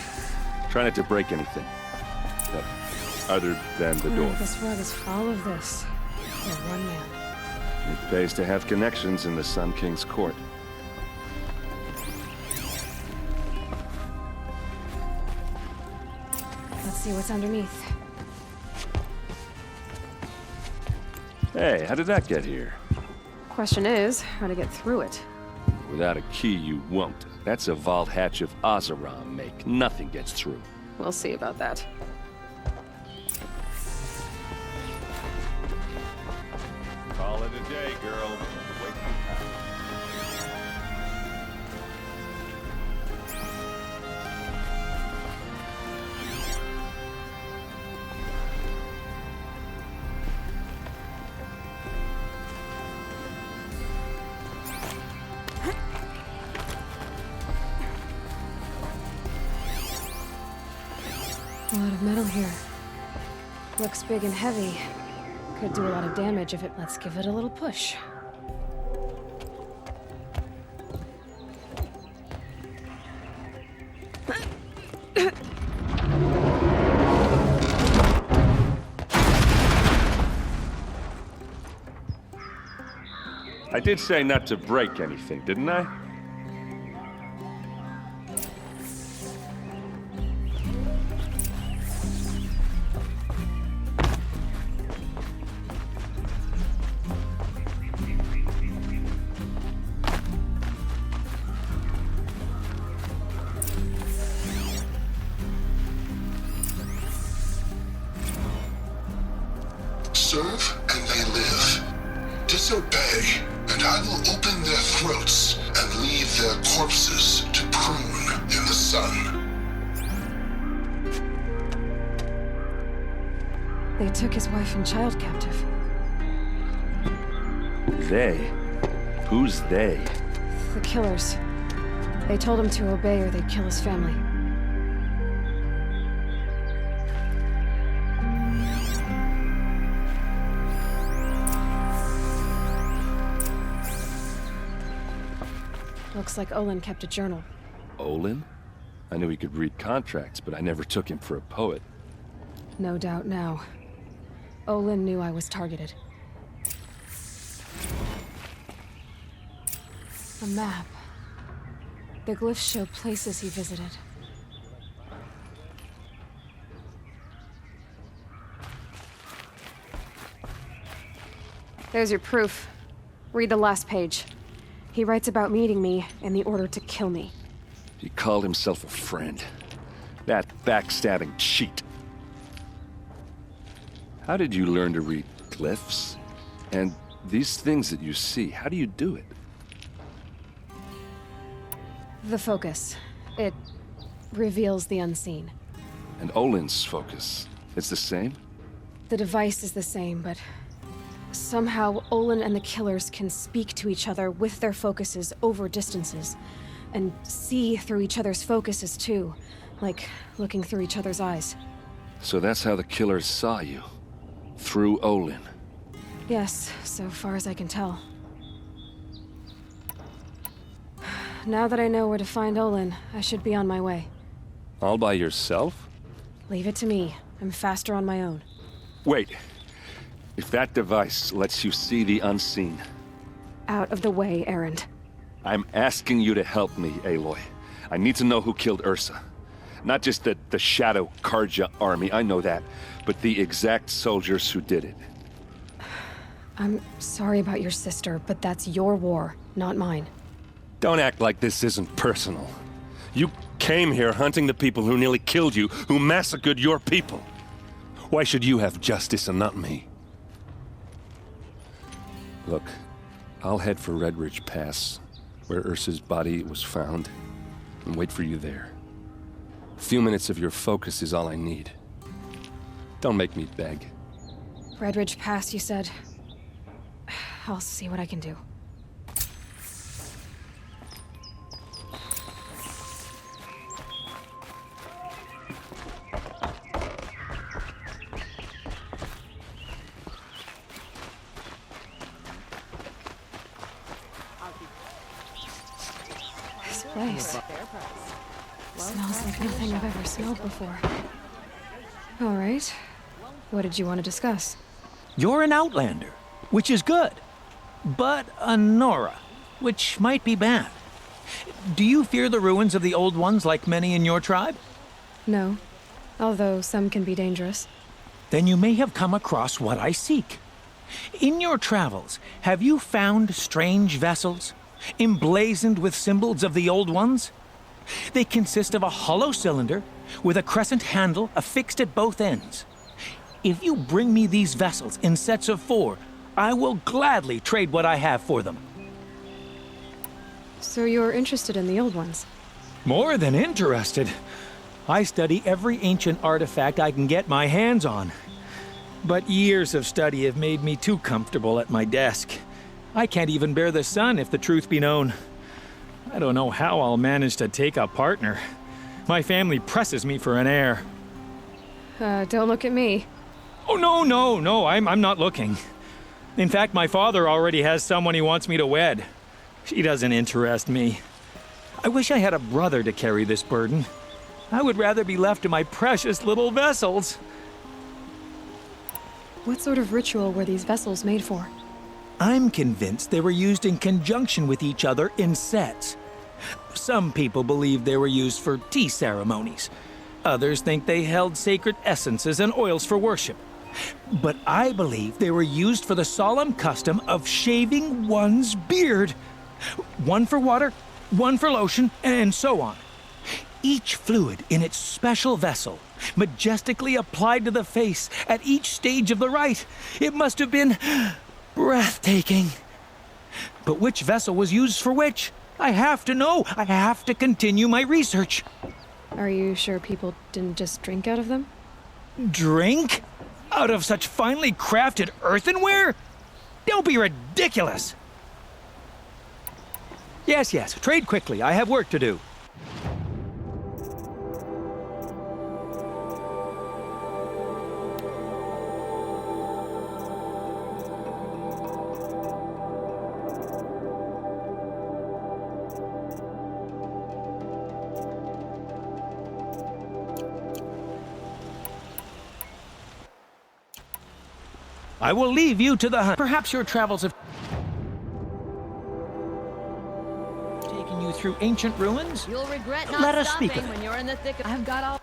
Try not to break anything. Other than the door. This rug is all of this for one man. It pays to have connections in the Sun King's court. Let's see what's underneath. Hey, how did that get here? Question is, how to get through it. Without a key, you won't. That's a vault hatch of Oseram make. Nothing gets through. We'll see about that. Call it a day, girl. Wait for A lot of metal here. Looks big and heavy. Could do a lot of damage if it lets give it a little push. I did say not to break anything, didn't I? Serve and they live. Disobey, and I will open their throats and leave their corpses to prune in the sun. They took his wife and child captive. They? Who's they? The killers. They told him to obey or they'd kill his family. Looks like Olin kept a journal. Olin? I knew he could read contracts, but I never took him for a poet. No doubt now. Olin knew I was targeted. A map. The glyphs show places he visited. There's your proof. Read the last page. He writes about meeting me and the order to kill me. He called himself a friend. That backstabbing cheat. How did you learn to read glyphs? And these things that you see, how do you do it? The focus. It reveals the unseen. And Olin's focus, it's the same? The device is the same, but somehow Olin and the killers can speak to each other with their focuses over distances, and see through each other's focuses too, like looking through each other's eyes. So that's how the killers saw you? Through Olin? Yes, so far as I can tell. Now that I know where to find Olin, I should be on my way. All by yourself? Leave it to me. I'm faster on my own. Wait. If that device lets you see the unseen... Out of the way, Erend. I'm asking you to help me, Aloy. I need to know who killed Ursa. Not just the Shadow Karja army, I know that, but the exact soldiers who did it. I'm sorry about your sister, but that's your war, not mine. Don't act like this isn't personal. You came here hunting the people who nearly killed you, who massacred your people. Why should you have justice and not me? Look, I'll head for Red Ridge Pass, where Ursa's body was found, and wait for you there. A few minutes of your focus is all I need. Don't make me beg. Red Ridge Pass, you said? I'll see what I can do. This place smells like nothing I've ever smelled before. All right. What did you want to discuss? You're an outlander, which is good. But a Nora, which might be bad. Do you fear the ruins of the Old Ones like many in your tribe? No. Although some can be dangerous. Then you may have come across what I seek. In your travels, have you found strange vessels, emblazoned with symbols of the Old Ones? They consist of a hollow cylinder with a crescent handle affixed at both ends. If you bring me these vessels in sets of 4, I will gladly trade what I have for them. So you're interested in the Old Ones? More than interested. I study every ancient artifact I can get my hands on. But years of study have made me too comfortable at my desk. I can't even bear the sun, if the truth be known. I don't know how I'll manage to take a partner. My family presses me for an heir. Don't look at me. Oh, no, I'm not looking. In fact, my father already has someone he wants me to wed. She doesn't interest me. I wish I had a brother to carry this burden. I would rather be left to my precious little vessels. What sort of ritual were these vessels made for? I'm convinced they were used in conjunction with each other in sets. Some people believe they were used for tea ceremonies. Others think they held sacred essences and oils for worship. But I believe they were used for the solemn custom of shaving one's beard. One for water, one for lotion, and so on. Each fluid in its special vessel, majestically applied to the face at each stage of the rite. It must have been breathtaking. But which vessel was used for which? I have to know. I have to continue my research. Are you sure people didn't just drink out of them? Drink? Out of such finely crafted earthenware? Don't be ridiculous! Yes, trade quickly. I have work to do. I will leave you to the hunt. Perhaps your travels have taken you through ancient ruins? You'll regret not Let us speak stopping of it. when you're in the thick of... I've got all...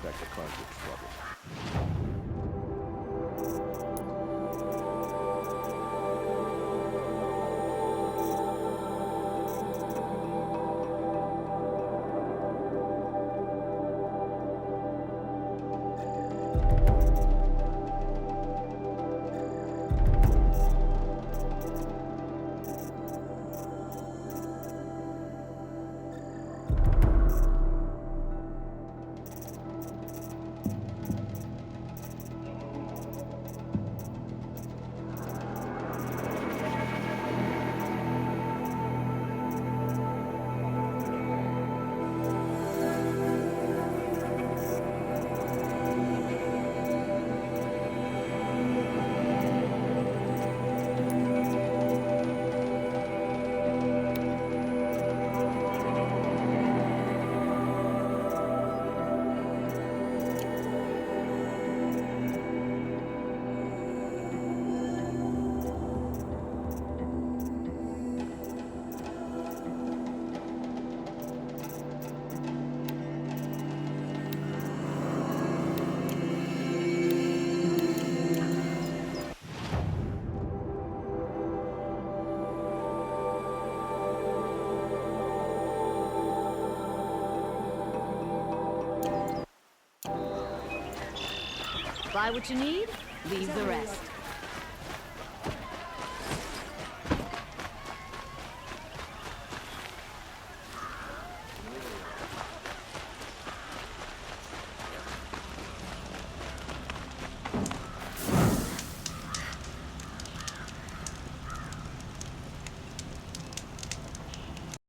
expect to cause you trouble. Buy what you need, leave the rest.